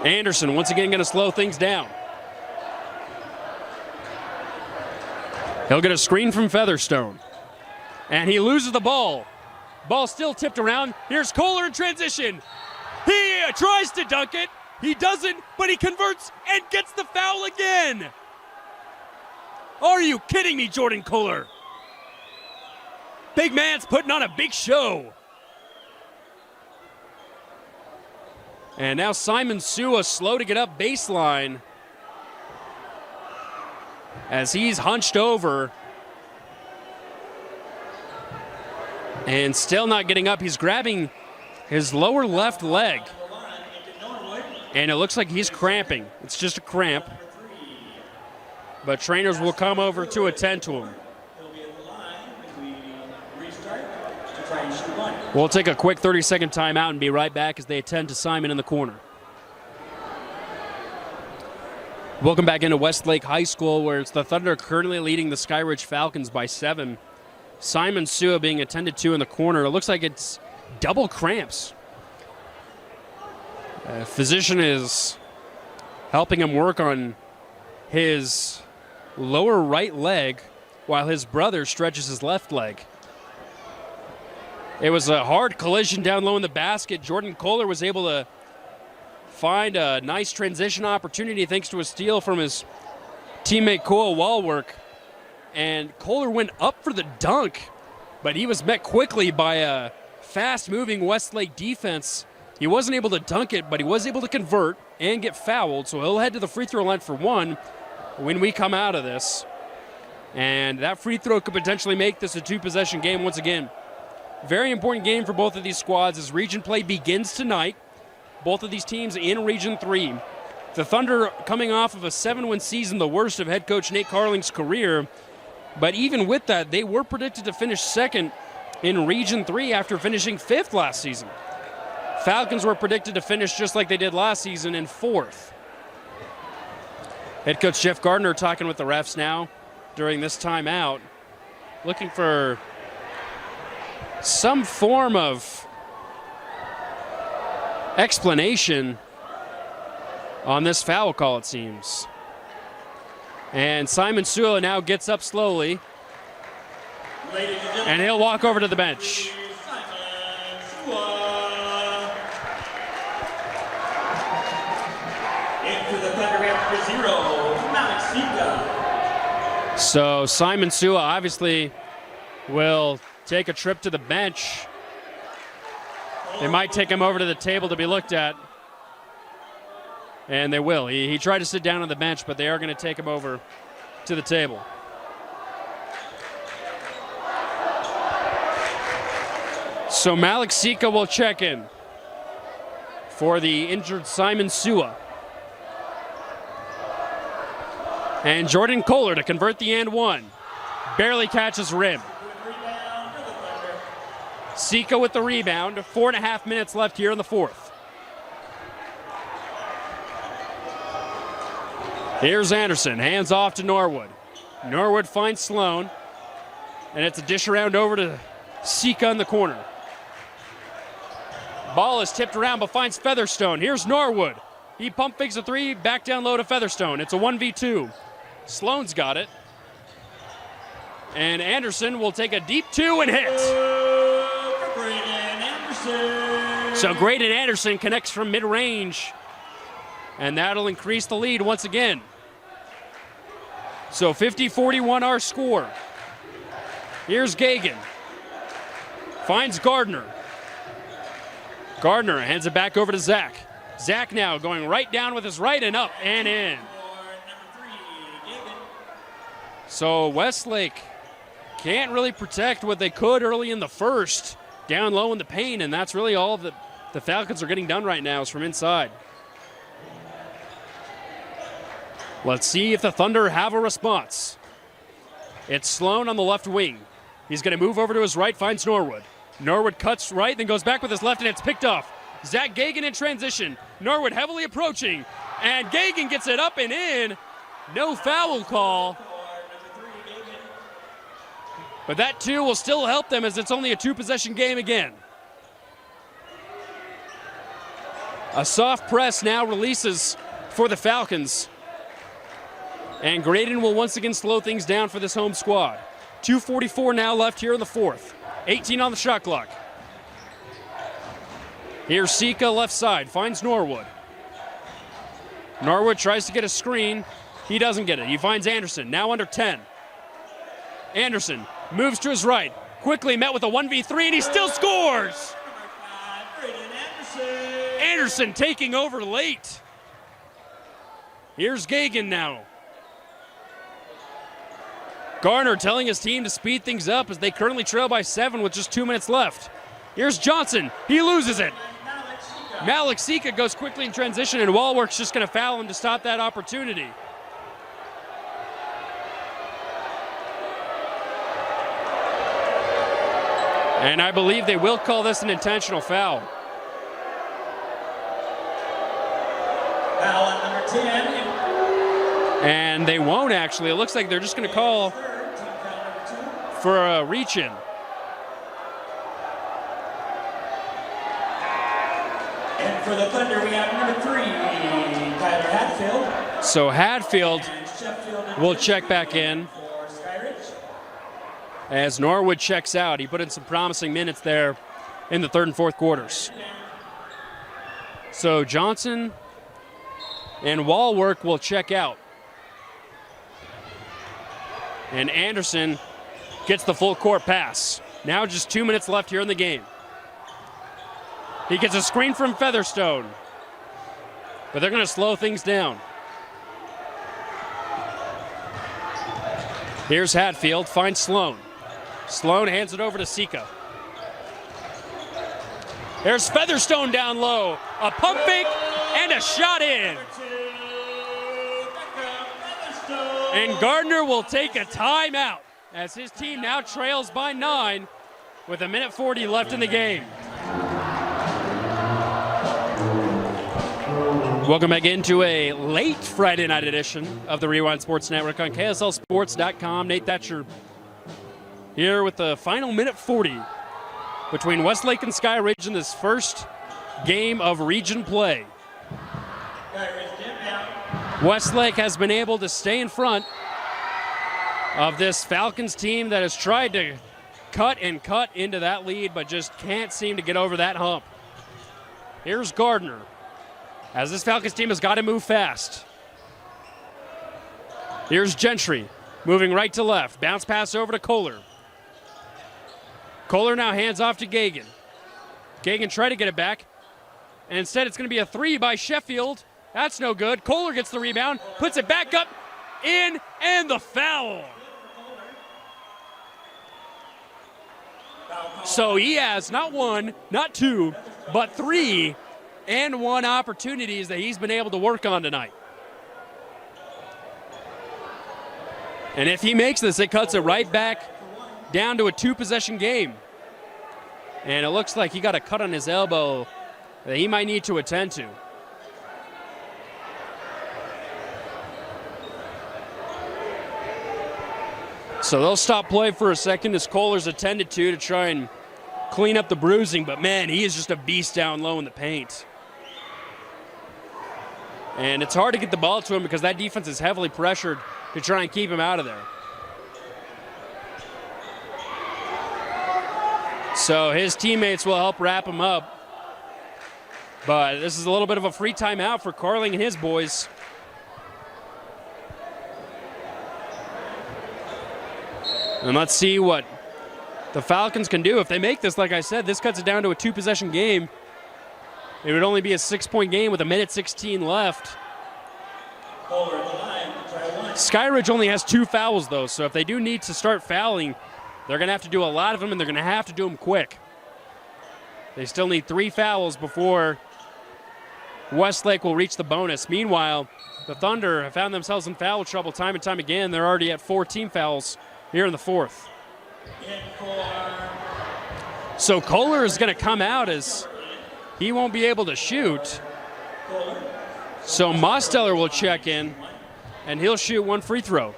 Speaker 1: Anderson once again going to slow things down. He'll get a screen from Featherstone. And he loses the ball. Ball still tipped around. Here's Kohler in transition. He tries to dunk it. He doesn't, but he converts and gets the foul again. Are you kidding me, Jordan Kohler? Big man's putting on a big show. And now Simon Sua slow to get up baseline as he's hunched over and still not getting up. He's grabbing his lower left leg, and it looks like he's cramping. It's just a cramp, but trainers will come over to attend to him.
Speaker 2: try and shoot one.
Speaker 1: We'll take a quick 30-second timeout and be right back as they attend to Simon in the corner. Welcome back into Westlake High School, where it's the Thunder currently leading the Skyridge Falcons by 7. Simon Sua being attended to in the corner. It looks like it's double cramps. Physician is helping him work on his lower right leg while his brother stretches his left leg. It was a hard collision down low in the basket. Jordan Kohler was able to find a nice transition opportunity thanks to a steal from his teammate Koa Wallwork. And Kohler went up for the dunk, but he was met quickly by a fast-moving Westlake defense. He wasn't able to dunk it, but he was able to convert and get fouled, so he'll head to the free throw line for one when we come out of this. And that free throw could potentially make this a two-possession game once again. Very important game for both of these squads as region play begins tonight. Both of these teams in Region 3. The Thunder coming off of a 7-win season, the worst of head coach Nate Carling's career. But even with that, they were predicted to finish second in Region 3 after finishing 5th last season. Falcons were predicted to finish just like they did last season in 4th. Head coach Jeff Gardner talking with the refs now during this timeout, looking for some form of explanation on this foul call, it seems. And Simon Sua now gets up slowly, and he'll walk over to the bench. So Simon Sua obviously will take a trip to the bench. They might take him over to the table to be looked at. And they will. He tried to sit down on the bench, but they are going to take him over to the table. So Malik Sika will check in for the injured Simon Sua. And Jordan Kohler to convert the and one. Barely catches rim. Sika with the rebound. 4.5 minutes left here in the fourth. Here's Anderson. Hands off to Norwood. Norwood finds Sloan. And it's a dish around over to Sika in the corner. Ball is tipped around but finds Featherstone. Here's Norwood. He pump fakes a three. Back down low to Featherstone. It's a 1v2. Sloan's got it. And Anderson will take a deep two and hit. So Graydon Anderson connects from mid-range. And that'll increase the lead once again. So 50-41 our score. Here's Gagan. Finds Gardner. Gardner hands it back over to Zach. Zach now going right down with his right and up and in. So Westlake can't really protect what they could early in the first, down low in the paint, and that's really all that the Falcons are getting done right now is from inside. Let's see if the Thunder have a response. It's Sloan on the left wing. He's going to move over to his right, finds Norwood. Norwood cuts right, then goes back with his left, and it's picked off. Zach Gagan in transition. Norwood heavily approaching, and Gagan gets it up and in. No foul call. But that, too, will still help them as it's only a two-possession game again. A soft press now releases for the Falcons. And Graydon will once again slow things down for this home squad. 2:44 now left here in the fourth. 18 on the shot clock. Here's Sika left side, finds Norwood. Norwood tries to get a screen. He doesn't get it. He finds Anderson, now under 10. Anderson moves to his right, quickly met with a 1v3, and he still scores! Anderson taking over late. Here's Gagan now. Garner telling his team to speed things up as they currently trail by 7 with just 2 minutes left. Here's Johnson. He loses it. Malik Sika goes quickly in transition, and Wallwork's just going to foul him to stop that opportunity. And I believe they will call this an intentional foul.
Speaker 2: Foul on number 10.
Speaker 1: And they won't actually. It looks like they're just going to call for a reach-in.
Speaker 2: And for the Thunder, we have number 3, Tyler Hatfield.
Speaker 1: So Hatfield will check back in
Speaker 2: For Skyridge.
Speaker 1: as Norwood checks out. He put in some promising minutes there in the third and fourth quarters. So Johnson and Wallwork will check out. And Anderson gets the full court pass. Now just 2 minutes left here in the game. He gets a screen from Featherstone, but they're going to slow things down. Here's Hatfield, finds Sloan. Sloan hands it over to Sika. There's Featherstone down low. A pump fake and a shot in. And Gardner will take a timeout as his team now trails by 9 with 1:40 left in the game. Welcome back into a late Friday night edition of the Rewind Sports Network on KSLSports.com. Nate Thatcher here with the final 1:40 between Westlake and Skyridge in this first game of region play. Westlake has been able to stay in front of this Falcons team that has tried to cut into that lead, but just can't seem to get over that hump. Here's Gardner, as this Falcons team has got to move fast. Here's Gentry, moving right to left. Bounce pass over to Kohler. Kohler now hands off to Gagan. Gagan tried to get it back, and instead it's going to be a 3 by Sheffield. That's no good. Kohler gets the rebound, puts it back up, in, and the foul. So he has not 1, not 2, but 3 and 1 opportunities that he's been able to work on tonight. And if he makes this, it cuts it right back down to a 2-possession game. And it looks like he got a cut on his elbow that he might need to attend to. So they'll stop play for a second as Kohler's attended to try and clean up the bruising. But, man, he is just a beast down low in the paint. And it's hard to get the ball to him because that defense is heavily pressured to try and keep him out of there. So his teammates will help wrap him up. But this is a little bit of a free timeout for Carling and his boys. And let's see what the Falcons can do. If they make this, like I said, this cuts it down to a 2-possession game. It would only be a 6-point game with 1:16 left. Skyridge only has 2 fouls, though, so if they do need to start fouling, they're going to have to do a lot of them, and they're going to have to do them quick. They still need 3 fouls before Westlake will reach the bonus. Meanwhile, the Thunder have found themselves in foul trouble time and time again. They're already at 14 fouls here in the fourth. So Kohler is going to come out as he won't be able to shoot. So Mosteller will check in, and he'll shoot 1 free throw.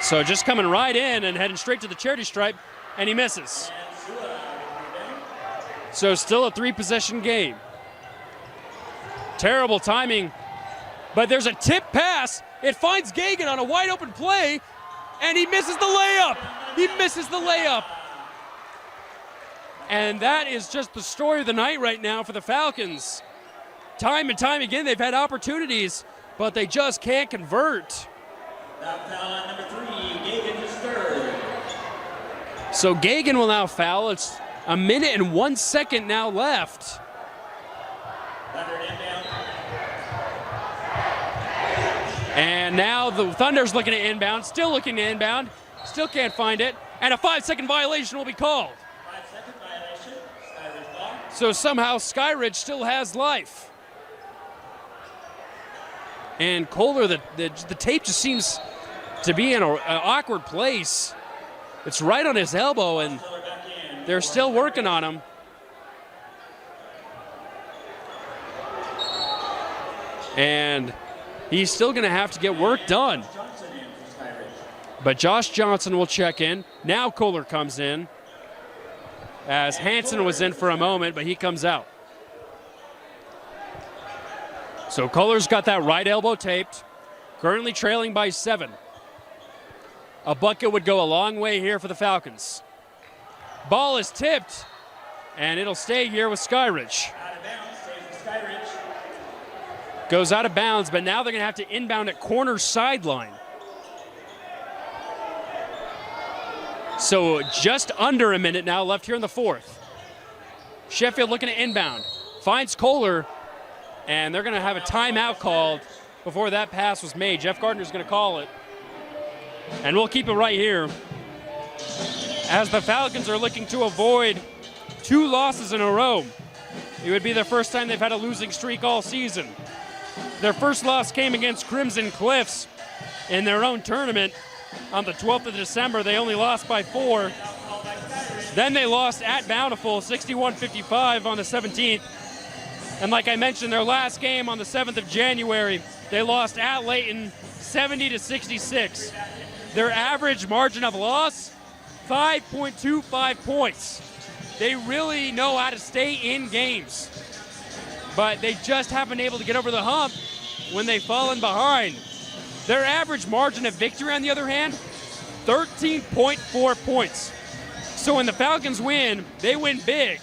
Speaker 1: So just coming right in and heading straight to the charity stripe, and he misses. So still a 3-possession game. Terrible timing, but there's a tip pass. It finds Gagan on a wide open play, and he misses the layup. He misses the layup. And that is just the story of the night right now for the Falcons. Time and time again, they've had opportunities, but they just can't convert.
Speaker 2: That foul on number 3, Gagan is 3rd.
Speaker 1: So Gagan will now foul. It's 1 minute and 1 second now left. And now the Thunder's looking at inbound, still looking to inbound, still can't find it, and a 5-second violation will be called.
Speaker 2: 5-second violation, Skyridge ball.
Speaker 1: So somehow Skyridge still has life. And Kohler, the tape just seems to be in an awkward place. It's right on his elbow, and They're still working on him. And he's still going to have to get work done. But Josh Johnson will check in. Now Kohler comes in, as Hansen was in for a moment, but he comes out. So Kohler's got that right elbow taped, currently trailing by 7. A bucket would go a long way here for the Falcons. Ball is tipped, and it'll stay here with Skyridge.
Speaker 2: Out of bounds, stays with Skyridge.
Speaker 1: Goes out of bounds, but now they're going to have to inbound at corner sideline. So just under a minute now left here in the fourth. Sheffield looking to inbound. Finds Kohler, and they're going to have a timeout called before that pass was made. Jeff Gardner's going to call it. And we'll keep it right here as the Falcons are looking to avoid 2 losses in a row. It would be the first time they've had a losing streak all season. Their first loss came against Crimson Cliffs in their own tournament on the 12th of December. They only lost by 4. Then they lost at Bountiful 61-55 on the 17th. And like I mentioned, their last game on the 7th of January, they lost at Layton 70-66. Their average margin of loss, 5.25 points. They really know how to stay in games, but they just haven't been able to get over the hump when they've fallen behind. Their average margin of victory, on the other hand, 13.4 points. So when the Falcons win, they win big.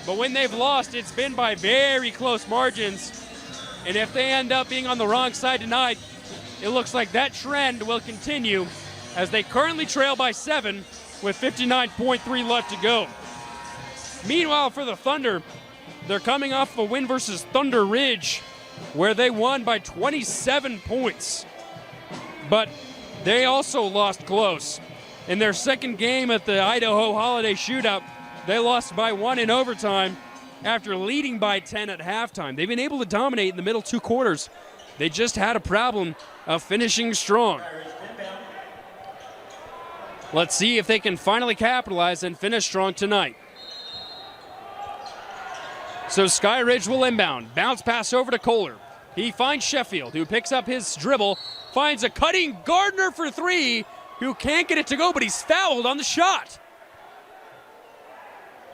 Speaker 1: But when they've lost, it's been by very close margins. And if they end up being on the wrong side tonight, it looks like that trend will continue as they currently trail by 7 with 59.3 left to go. Meanwhile, for the Thunder, they're coming off a win versus Thunder Ridge, where they won by 27 points. But they also lost close. In their second game at the Idaho Holiday Shootout, they lost by 1 in overtime after leading by 10 at halftime. They've been able to dominate in the middle 2 quarters. They just had a problem of finishing strong. Let's see if they can finally capitalize and finish strong tonight. So Skyridge will inbound. Bounce pass over to Kohler. He finds Sheffield, who picks up his dribble, finds a cutting Gardner for 3, who can't get it to go, but he's fouled on the shot.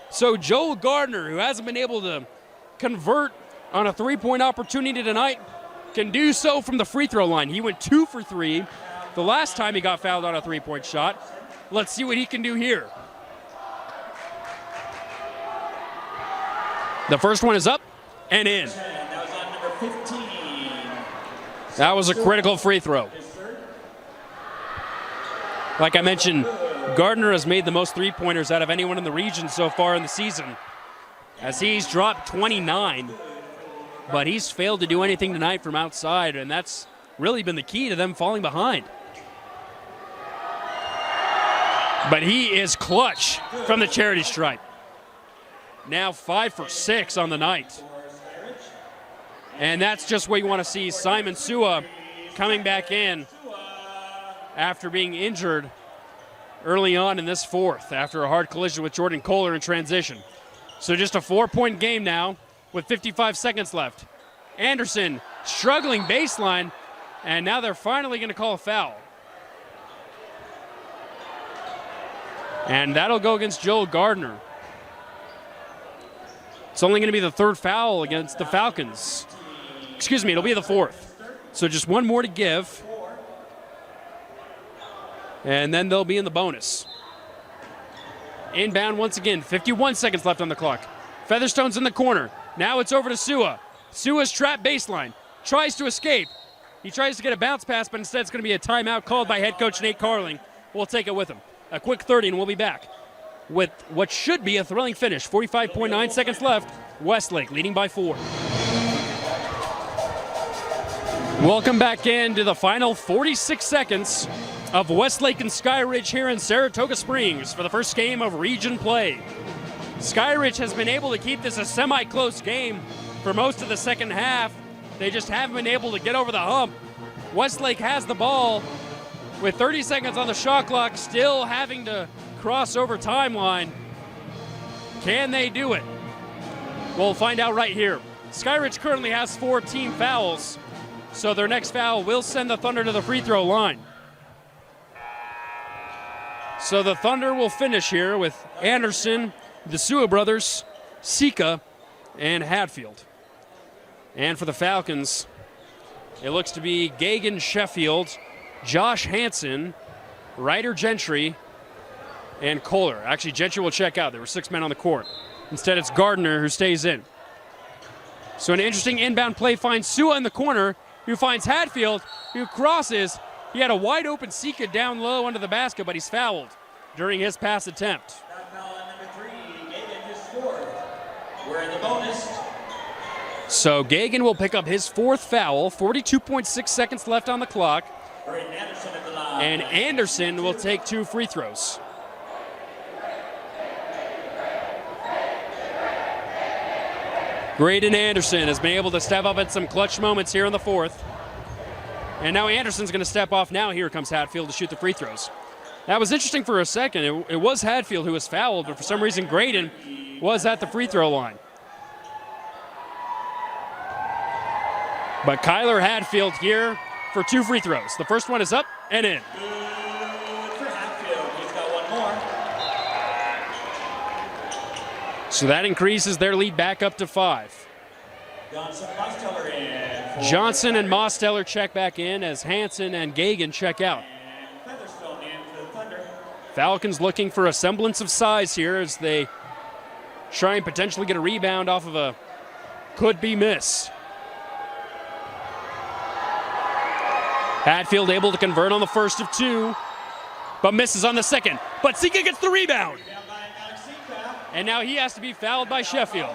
Speaker 1: So Joel Gardner, who hasn't been able to convert on a 3-point opportunity tonight, can do so from the free throw line. He went 2 for 3 the last time he got fouled on a 3-point shot. Let's see what he can do here. The first one is up and in.
Speaker 2: That was on number 15.
Speaker 1: That was a critical free throw. Like I mentioned, Gardner has made the most 3-pointers out of anyone in the region so far in the season, as he's dropped 29. But he's failed to do anything tonight from outside, and that's really been the key to them falling behind. But he is clutch from the charity stripe. Now 5 for 6 on the night. And that's just what you want to see. Simon Sua coming back in after being injured early on in this fourth after a hard collision with Jordan Kohler in transition. So just a 4-point game now with 55 seconds left. Anderson struggling baseline, and now they're finally going to call a foul. And that'll go against Joel Gardner. It's only going to be the 3rd foul against the Falcons. Excuse me, it'll be the 4th. So just 1 more to give. And then they'll be in the bonus. Inbound once again, 51 seconds left on the clock. Featherstone's in the corner. Now it's over to Sua. Sua's trapped baseline. Tries to escape. He tries to get a bounce pass, but instead it's going to be a timeout called by head coach Nate Carling. We'll take it with him. A quick 30 and we'll be back with what should be a thrilling finish. 45.9 seconds left. Westlake leading by 4. Welcome back into the final 46 seconds of Westlake and Skyridge here in Saratoga Springs for the first game of region play. Skyridge has been able to keep this a semi-close game for most of the second half. They just haven't been able to get over the hump. Westlake has the ball with 30 seconds on the shot clock, still having to cross over timeline. Can they do it? We'll find out right here. Skyridge currently has 4 team fouls, so their next foul will send the Thunder to the free throw line. So the Thunder will finish here with Anderson, the Sua brothers, Sika, and Hatfield. And for the Falcons, it looks to be Gagan Sheffield, Josh Hansen, Ryder Gentry, and Kohler. Actually, Gentry will check out. There were 6 men on the court. Instead, it's Gardner who stays in. So an interesting inbound play finds Sua in the corner, who finds Hatfield, who crosses. He had a wide open Sika down low under the basket, but he's fouled during his pass attempt.
Speaker 2: That foul on number 3, Gagan, his 4th. We're in the bonus.
Speaker 1: So Gagan will pick up his 4th foul, 42.6 seconds left on the clock.
Speaker 2: Anderson at the line.
Speaker 1: And Anderson will take 2 free throws. Graydon Anderson has been able to step up at some clutch moments here in the 4th. And now Anderson's going to step off. Now here comes Hatfield to shoot the free throws. That was interesting for a second. It was Hatfield who was fouled, but for some reason Graydon was at the free throw line. But Kyler Hatfield here for 2 free throws. The first one is up and in.
Speaker 2: Good for Hatfield. He's got 1 more.
Speaker 1: So that increases their lead back up to 5.
Speaker 2: Johnson-Mosteller in.
Speaker 1: Johnson and Mosteller check back in as Hansen and Gagan check out.
Speaker 2: And Featherstone in for the Thunder.
Speaker 1: Falcons looking for a semblance of size here as they try and potentially get a rebound off of a could-be miss. Hatfield able to convert on the first of 2, but misses on the second. But Sika gets the rebound. And now he has to be fouled by Sheffield.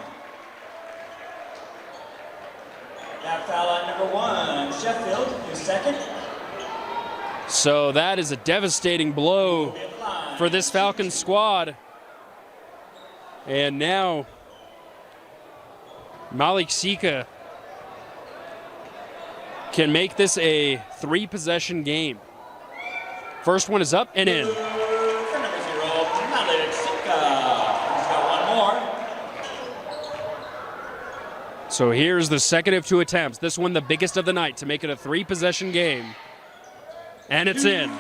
Speaker 2: That foul on number 1, Sheffield, his 2nd.
Speaker 1: So that is a devastating blow for this Falcons squad. And now Malik Sika can make this a 3-possession game. First one is up and in.
Speaker 2: For number 0, Malik Sika. He's got 1 more.
Speaker 1: So here's the second of 2 attempts. This one the biggest of the night to make it a 3-possession game. And it's in.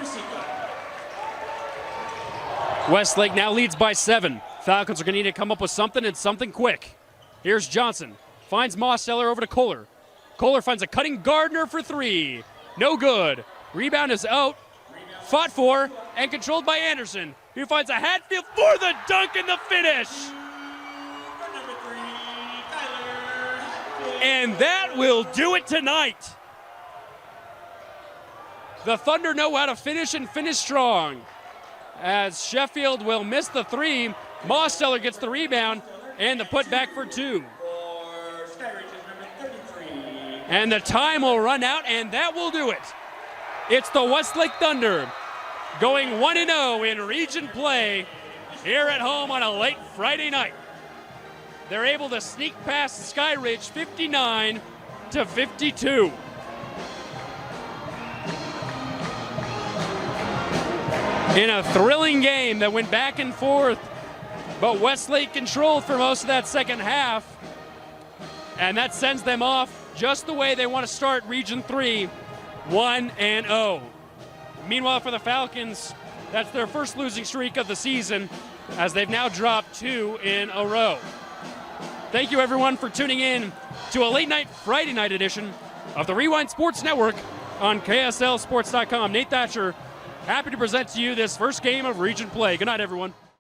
Speaker 1: Westlake now leads by 7. Falcons are going to need to come up with something and something quick. Here's Johnson. Finds Mosteller over to Kohler. Kohler finds a cutting Gardner for 3. No good. Rebound is out. Fought for and controlled by Anderson, who finds a Hatfield for the dunk and the finish.
Speaker 2: Number 3, Kyler Hatfield.
Speaker 1: And that will do it tonight. The Thunder know how to finish and finish strong. As Sheffield will miss the 3, Mosteller gets the rebound and the putback for 2.
Speaker 2: For Skyridge is number 33.
Speaker 1: And the time will run out, and that will do it. It's the Westlake Thunder going 1-0 in region play here at home on a late Friday night. They're able to sneak past Skyridge 59-52. In a thrilling game that went back and forth, but Westlake controlled for most of that second half, and that sends them off just the way they want to start Region 3, 1-0. Meanwhile, for the Falcons, that's their first losing streak of the season, as they've now dropped 2 in a row. Thank you, everyone, for tuning in to a late-night Friday night edition of the Rewind Sports Network on KSLSports.com. Nate Thatcher, happy to present to you this first game of Region Play. Good night, everyone.